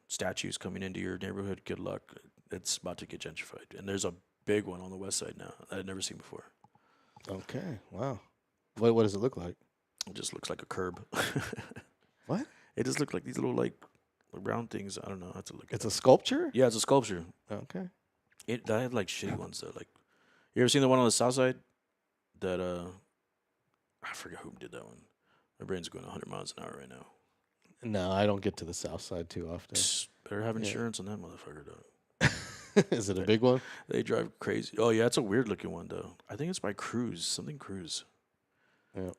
statues coming into your neighborhood, good luck. It's about to get gentrified. And there's a big one on the west side now that I'd never seen before. Okay. Wow. What does it look like? It just looks like a curb. What? It just looked like these little like round things. I don't know. I have to look. It's a sculpture? Yeah, it's a sculpture. Okay. I had like shitty ones though. Like, you ever seen the one on the south side? That I forget who did that one. My brain's going 100 miles an hour right now. No, I don't get to the south side too often. Psst, better have Yeah. insurance on that motherfucker though. Is it a big one? They drive crazy. Oh yeah, it's a weird looking one though. I think it's by Cruise, something Cruise. Yeah.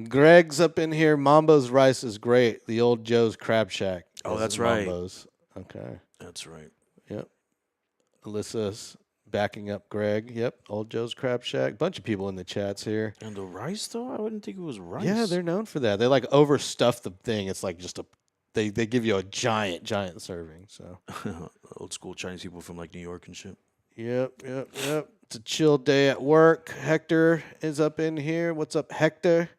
Greg's up in here. Mambo's rice is great. The old Joe's Crab Shack. Oh, is that's at right. Mambo's. Okay. That's right. Yep. Alyssa's backing up Greg. Yep. Old Joe's Crab Shack. Bunch of people in the chats here. And the rice though, I wouldn't think it was rice. Yeah, they're known for that. They like overstuff the thing. It's like just they give you a giant serving. So old school Chinese people from like New York and shit. Yep. It's a chill day at work. Hector is up in here. What's up, Hector?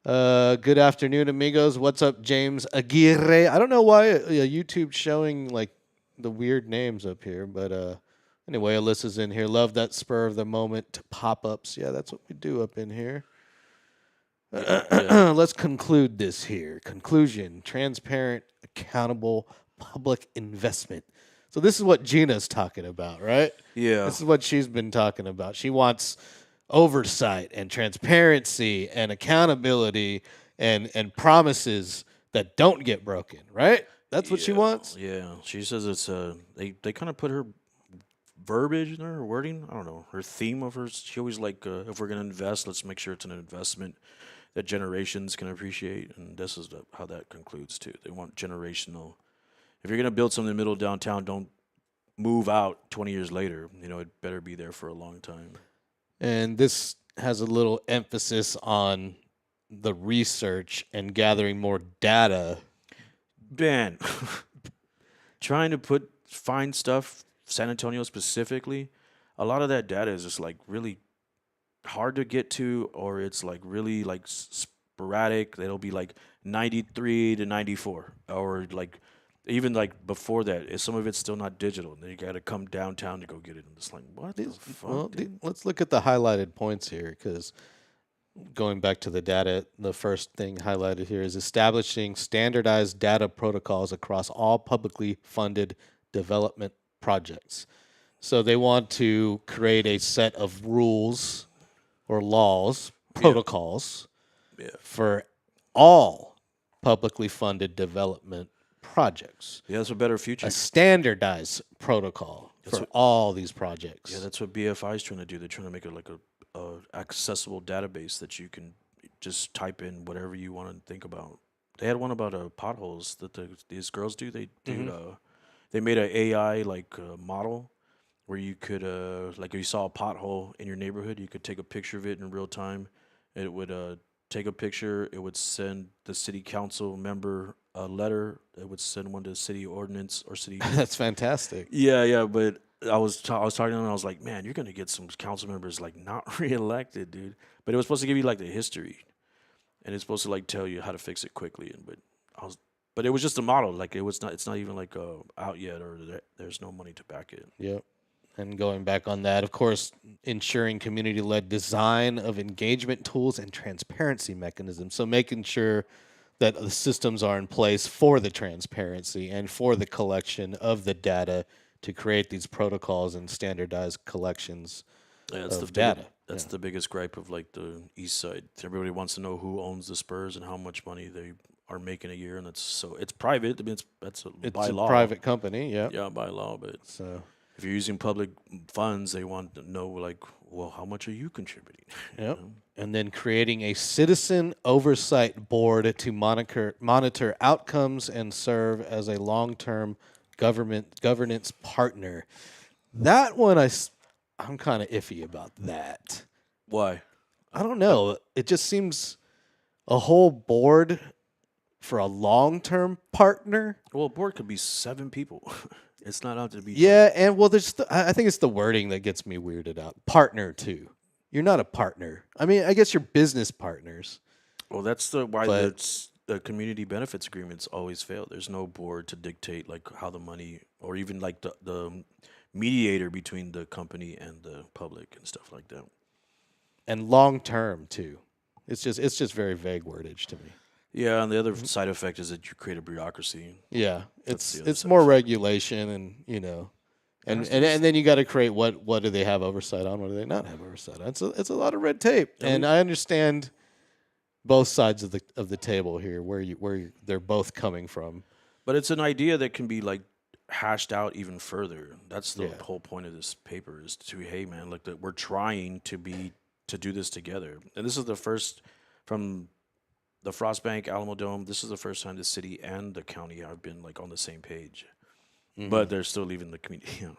Good afternoon, amigos. What's up, James Aguirre? I don't know why YouTube's showing like the weird names up here, but anyway, Alyssa's in here. Love that spur of the moment pop-ups. Yeah, that's what we do up in here. Yeah. Let's conclude this here. Conclusion: transparent, accountable, public investment. So this is what Gina's talking about, right? Yeah. This is what she's been talking about. She wants oversight and transparency and accountability and promises that don't get broken, right? That's what she wants? Yeah. She says it's they kind of put her verbiage in her wording. I don't know. Her theme of hers. She always like if we're gonna invest, let's make sure it's an investment that generations can appreciate. And this is how that concludes too. They want generational. If you're gonna build something in the middle of downtown, don't move out 20 years later. You know, it better be there for a long time. And this has a little emphasis on the research and gathering more data. Ben, trying to find stuff, San Antonio specifically, a lot of that data is just like really hard to get to, or it's like really like sporadic. It'll be like 93 to 94, or like even like before that. Some of it's still not digital, and then you got to come downtown to go get it. I'm just like, what the fuck? Dude? Let's look at the highlighted points here, because going back to the data, the first thing highlighted here is establishing standardized data protocols across all publicly funded development projects. So they want to create a set of rules or laws, protocols for all publicly funded development projects. Yeah, that's a better future. A standardized protocol for all these projects. Yeah, that's what BFI is trying to do. They're trying to make it like a accessible database that you can just type in whatever you want to think about. they had one about potholes that these girls do. Mhm. They made an AI like model where you could like if you saw a pothole in your neighborhood, you could take a picture of it in real time. It would take a picture. It would send the city council member a letter. It would send one to the city ordinance or city. That's fantastic. Yeah, yeah. But I was talking to them. And I was like, man, you're gonna get some council members like not reelected, dude. But it was supposed to give you like the history, and it's supposed to like tell you how to fix it quickly. And but I was. But it was just a model. Like it was not. It's not even like out yet, or there's no money to back it. Yep. And going back on that, of course, ensuring community led design of engagement tools and transparency mechanisms. So making sure that the systems are in place for the transparency and for the collection of the data to create these protocols and standardized collections Yeah, that's of data. That's Yeah. the biggest gripe of like the East Side. Everybody wants to know who owns the Spurs and how much money they are making a year, and it's private. I mean, It's by a law. private company. Yeah. Yeah, by law. But So, if you're using public funds, they want to know like, well, how much are you contributing? yep. know? And then creating a citizen oversight board to monitor outcomes and serve as a long-term governance partner. That one I'm kind of iffy about that. Why? I don't know. It just seems a whole board for a long-term partner. Well, a board could be 7 people. It's not out to be. Yeah, and well, I think it's the wording that gets me weirded out. Partner too. You're not a partner. I mean, I guess you're business partners. Well, that's why But the community benefits agreements always fail. There's no board to dictate like how the money, or even like the mediator between the company and the public and stuff like that. and long-term too. It's just very vague wordage to me. Yeah, and the other side effect is that you create a bureaucracy. Yeah, That's the it's other it's side more effect. regulation, and There and has to and, be and then you got to create what do they have oversight on? What do they not have oversight on? It's a lot of red tape, Yeah, and I understand both sides of the table here, they're both coming from. But it's an idea that can be like hashed out even further. That's the Yeah. whole point of this paper is to, hey man, look, that we're trying to do this together. And this is the first from the Frostbank Alamo Dome. This is the first time the city and the county have been like on the same page. But they're still leaving the community. You know.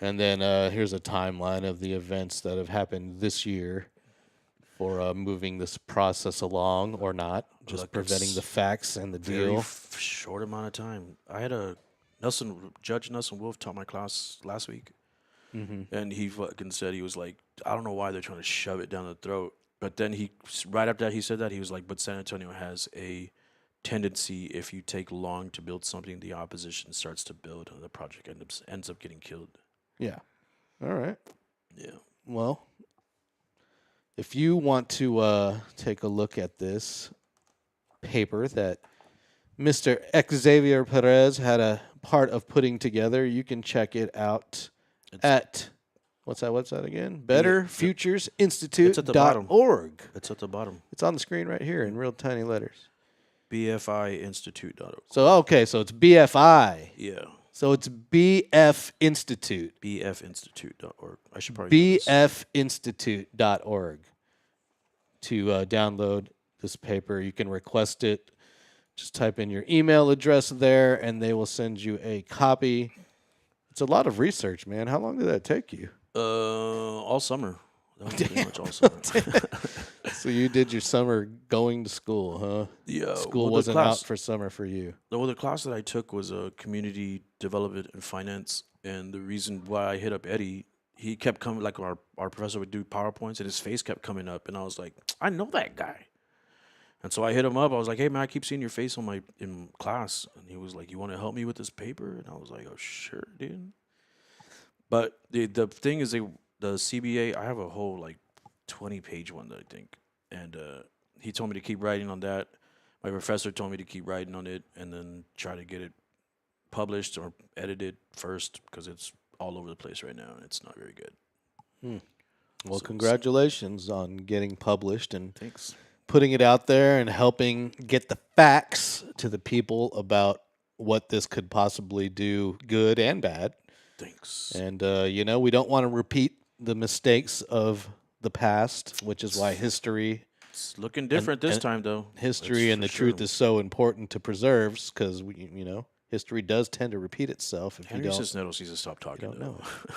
And then here's a timeline of the events that have happened this year for moving this process along or not, just Look, preventing it's the facts and the Very deal. short amount of time. I had Judge Nelson Wolf taught my class last week. And he fucking said, he was like, I don't know why they're trying to shove it down the throat. But then right after that, he said that, he was like, but San Antonio has a tendency, if you take long to build something, the opposition starts to build and the project ends up getting killed. Yeah. All right. Yeah. Well, if you want to take a look at this paper that Mr. Xavier Perez had a part of putting together, you can check it out at what's that website again? BetterFuturesInstitute.org. It's at the bottom. It's on the screen right here in real tiny letters. BFIinstitute.org. So okay, so it's BFI. Yeah. So it's BF Institute. BFinstitute.org. I should probably know this. BFinstitute.org to download this paper. You can request it. Just type in your email address there, and they will send you a copy. It's a lot of research, man. How long did that take you? All summer. That was pretty much all summer. So you did your summer going to school, huh? Yeah. School well, wasn't out for summer for you. Well, the class that I took was community development and finance, and the reason why I hit up Eddie, he kept coming, like our professor would do PowerPoints, and his face kept coming up, and I was like, I know that guy. And so I hit him up. I was like, hey, man, I keep seeing your face in class. And he was like, you want to help me with this paper? And I was like, oh, sure, dude. But the thing is, the CBA, I have a whole, like, 20-page one, I think. And he told me to keep writing on that. My professor told me to keep writing on it and then try to get it published or edited first because it's all over the place right now and it's not very good. Well, So- congratulations on getting published and Thanks. putting it out there and helping get the facts to the people about what this could possibly do, good and bad. Thanks. And, we don't want to repeat the mistakes of the past, which is why history It's looking different this time, though. History That's and the for truth sure. is so important to preserve because history does tend to repeat itself if Henry you don't Cisneros needs to stop talking. don't know Though. it.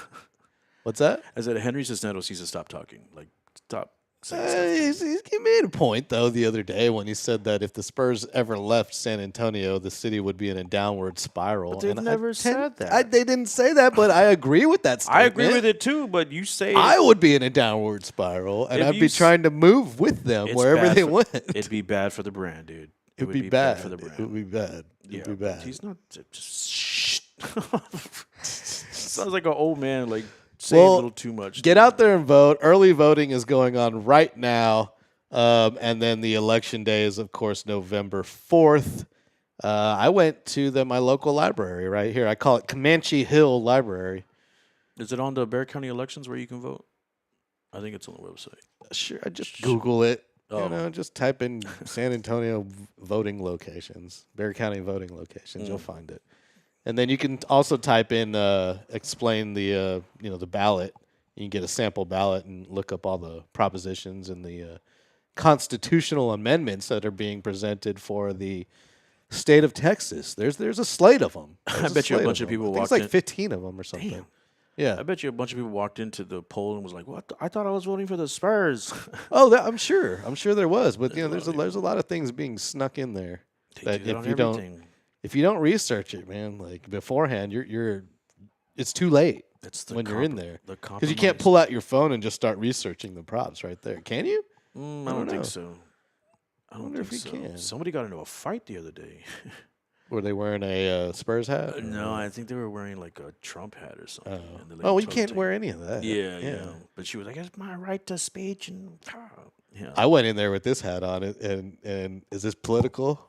What's that? I said Henry Cisneros needs to stop talking. Like, stop saying stuff. To me. He made a point though the other day when he said that if the Spurs ever left San Antonio, the city would be in a downward spiral. But they've And never said that. They didn't say that, but I agree with that statement. I agree with it too, but you say I would be in a downward spiral, and If I'd you be s- trying to move with them it's wherever bad they for- went. it'd be bad for the brand, dude. It would be bad for the brand. It would be bad. Yeah, It'd be but bad. he's not just shh. Sounds like an old man, like saying a little too much. Get out there and vote. Early voting is going on right now. And then the election day is, of course, November 4th. I went to my local library right here. I call it Comanche Hill Library. Is it on the Bexar County elections where you can vote? I think it's on the website. Sure, I just Google it. Oh. Just type in San Antonio voting locations, Bexar County voting locations. You'll find it. And then you can also type in explain the the ballot. You can get a sample ballot and look up all the propositions and the constitutional amendments that are being presented for the state of Texas. There's a slate of them. I bet you a bunch of people walked. It's walked like in. 15 of them or something. Damn. Yeah. I bet you a bunch of people walked into the poll and was like, "What? I thought I was voting for the Spurs." Oh, I'm sure there was, but there's a lot of things being snuck in there They that do that if on you don't everything. if you don't research it, man, like beforehand, it's too late It's the when you're in there the because you can't compromise. pull out your phone and just start researching the props right there. Can you? I don't don't know. think so. I don't wonder think if you so. can. Somebody got into a fight the other day. Were they wearing a Spurs hat? No, I think they were wearing like a Trump hat or something. Oh, and the lady well, you told can't them- wear any of that. Yeah. But she was like, "It's my right to speech," and yeah, I went in there with this hat on it, and is this political?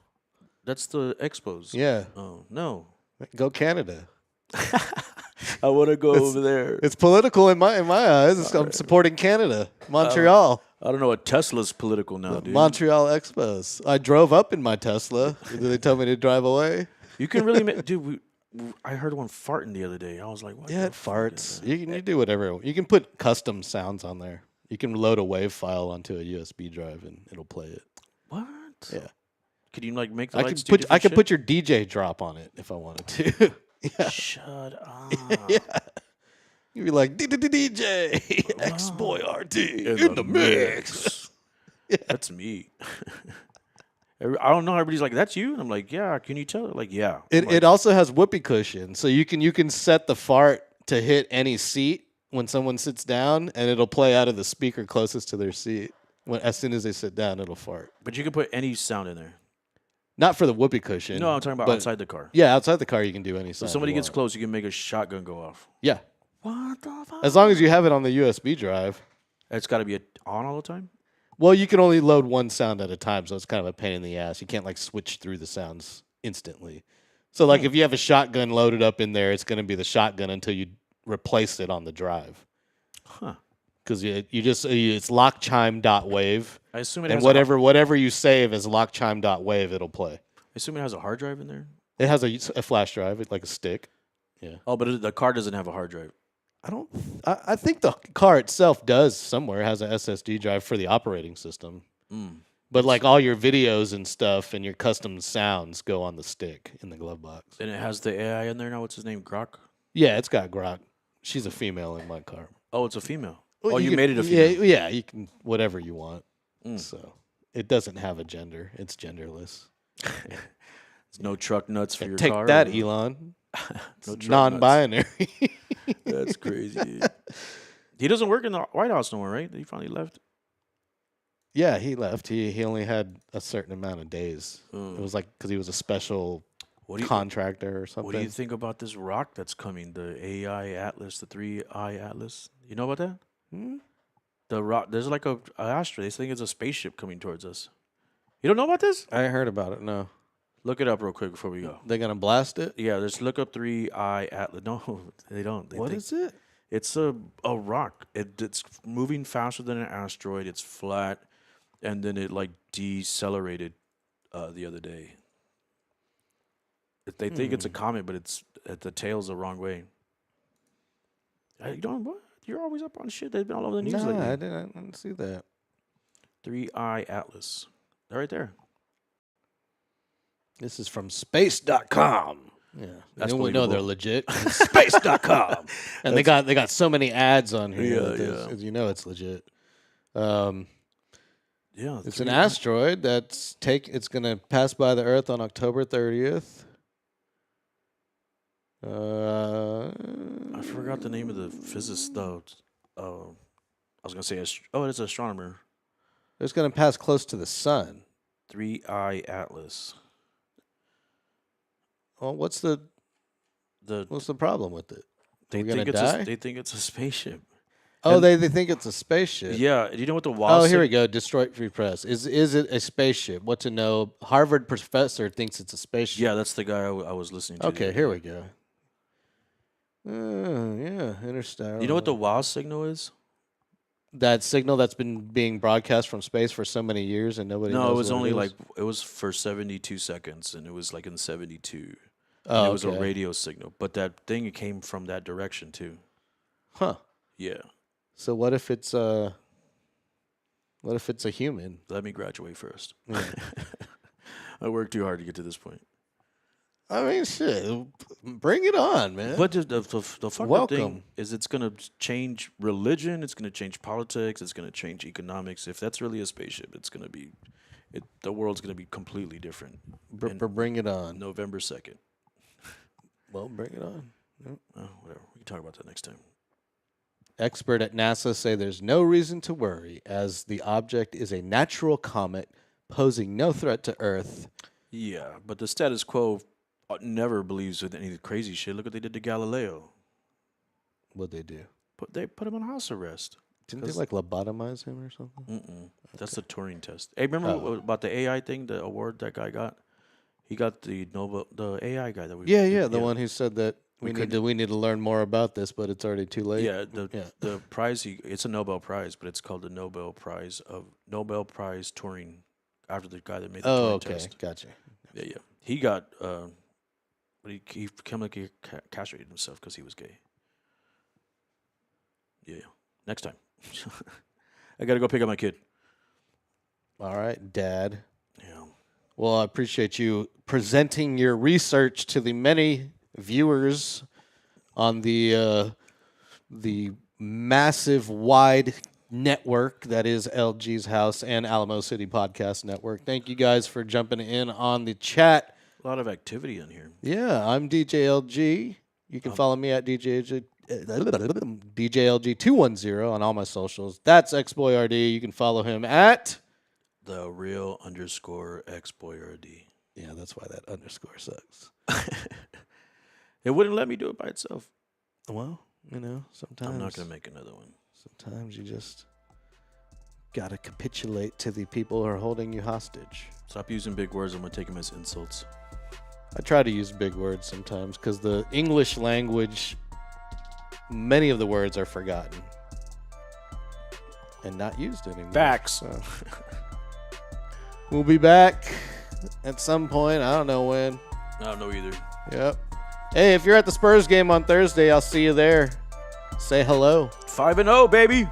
that's the expos. Yeah, Oh no, go Canada. I want to go over there. It's political in my eyes. I'm supporting Canada, Montreal. I don't know. A Tesla's political now, dude. Montreal Expos. I drove up in my Tesla. Did they tell me to drive away? You can really make, dude. I heard one farting the other day. I was like, "What?" Yeah, the it fuck is farts. that? You do whatever. You can put custom sounds on there. You can load a WAV file onto a USB drive and it'll play it. What? Yeah. Could you like make the I lights could do put different put your DJ drop on it if I wanted to. shit? Shut up. Yeah. You'd be like DJ X Boy RD in the mix. That's me. I don't know. Everybody's like, "That's you," and I'm like, "Yeah." Can you tell? Like, yeah. I'm like, It also has whoopee cushion, so you can set the fart to hit any seat when someone sits down, and it'll play out of the speaker closest to their seat. As soon as they sit down, it'll fart. but you can put any sound in there. Not for the whoopee cushion. No, I'm talking about but- outside the car. Yeah, outside the car you can do any So sound. if somebody you gets want. close, you can make a shotgun go off. Yeah, What the fuck? as long as you have it on the USB drive. It's got to be on all the time. Well, you can only load one sound at a time, so it's kind of a pain in the ass. You can't like switch through the sounds instantly. So like if you have a shotgun loaded up in there, it's going to be the shotgun until you replace it on the drive. Huh. Because it's lockchime.wave, I assume it and has whatever you save as lockchime.wave, it'll play. I assume it has a hard drive in there. It has a flash drive, like a stick. Yeah. Oh, but the car doesn't have a hard drive. I think the car itself does somewhere has a SSD drive for the operating system. But like all your videos and stuff and your custom sounds go on the stick in the glove box. And it has the AI in there now. What's his name? Grok. Yeah, it's got Grok. She's a female in my car. Oh, it's a female. Well, Oh, you can- made it a female. Yeah, you can whatever you want. So it doesn't have a gender. It's genderless. It's no truck nuts for your Take car. that, or- Elon. No truck nuts. Non-binary. That's crazy. Dude. He doesn't work in the White House no more, right? He finally left. Yeah, he left. He only had a certain amount of days. It was like because he was a special What do you contractor or something. What do you think about this rock that's coming? The AI Atlas, the 3i Atlas. You know about that? The rock. There's like a asteroid. They think it's a spaceship coming towards us. You don't know about this? I heard about it. No, Look it up real quick before we go. they're gonna blast it. Yeah, just look up 3i Atlas. No, they don't. They What think is it? It's a rock. It's moving faster than an asteroid. It's flat, and then it like decelerated the other day. They think it's a comet, but it's the tail's the wrong way. You don't. What? You're always up on shit. They've been all over the news Nah, lately. I didn't see that. 3i Atlas. They're right there. This is from space.com. Yeah. That's we know believable. they're legit. Space.com. And they got so many ads on here. As you know it's legit. Yeah, it's an asteroid it's going to pass by the Earth on October 30th. I forgot the name of the physicist though. I was gonna say, it's an astronomer. It's going to pass close to the sun. 3i Atlas. Well, what's the problem with it? They think it's a spaceship. Oh, they think it's a spaceship. Yeah. Do you know what the WASP? Oh, here we go. Destroy Free Press. Is it a spaceship? What to know? Harvard professor thinks it's a spaceship. Yeah, that's the guy I was listening to. Okay, here we go. Yeah, Interstellar. You know what the WASP signal is? That signal that's been being broadcast from space for so many years and nobody knows. No, it was what only it is? it was for 72 seconds, and it was like in 72. Oh, it was okay. a radio signal, but that thing came from that direction too. Huh. Yeah. So what if it's a human? Let me graduate first. Yeah. I worked too hard to get to this point. I mean, shit. Bring it on, man. But the fucked up thing is it's going to change religion. It's going to change politics. It's going to change economics. If that's really a spaceship, it's going to be the world's going to be completely different. Bring it on. November 2nd. Well, bring it on. Yep. Oh, whatever. We can talk about that next time. Expert at NASA say there's no reason to worry as the object is a natural comet posing no threat to Earth. Yeah, but the status quo never believes with any crazy shit. Look what they did to Galileo. What'd they do? They put him on house arrest. Didn't they lobotomize him or something? Mm-mm. That's the Turing test. Hey, remember about the AI thing, the award that guy got? He got the AI guy that we. Yeah, the one who said that we need to learn more about this, but it's already too late. Yeah, the prize it's a Nobel Prize, but it's called the Nobel Prize Turing, after the guy that made the Turing test. Gotcha. Yeah. He got but he became like he castrated himself because he was gay. Yeah. Next time. I gotta go pick up my kid. All right, Dad. Yeah. Well, I appreciate you presenting your research to the many viewers on the massive, wide network that is LG's House and Alamo City Podcast Network. Thank you guys for jumping in on the chat. A lot of activity in here. Yeah, I'm DJ LG. You can follow me at DJLG210 on all my socials. That's XBoyRD. You can follow him at the real _XBoyRD. Yeah, that's why that underscore sucks. It wouldn't let me do it by itself. Well, sometimes. I'm not going to make another one. Sometimes you just got to capitulate to the people who are holding you hostage. Stop using big words. I'm going to take them as insults. I try to use big words sometimes because the English language, many of the words are forgotten and not used anymore. Facts. So. We'll be back at some point. I don't know when. I don't know either. Yep. Hey, if you're at the Spurs game on Thursday, I'll see you there. Say hello. 5-0, baby.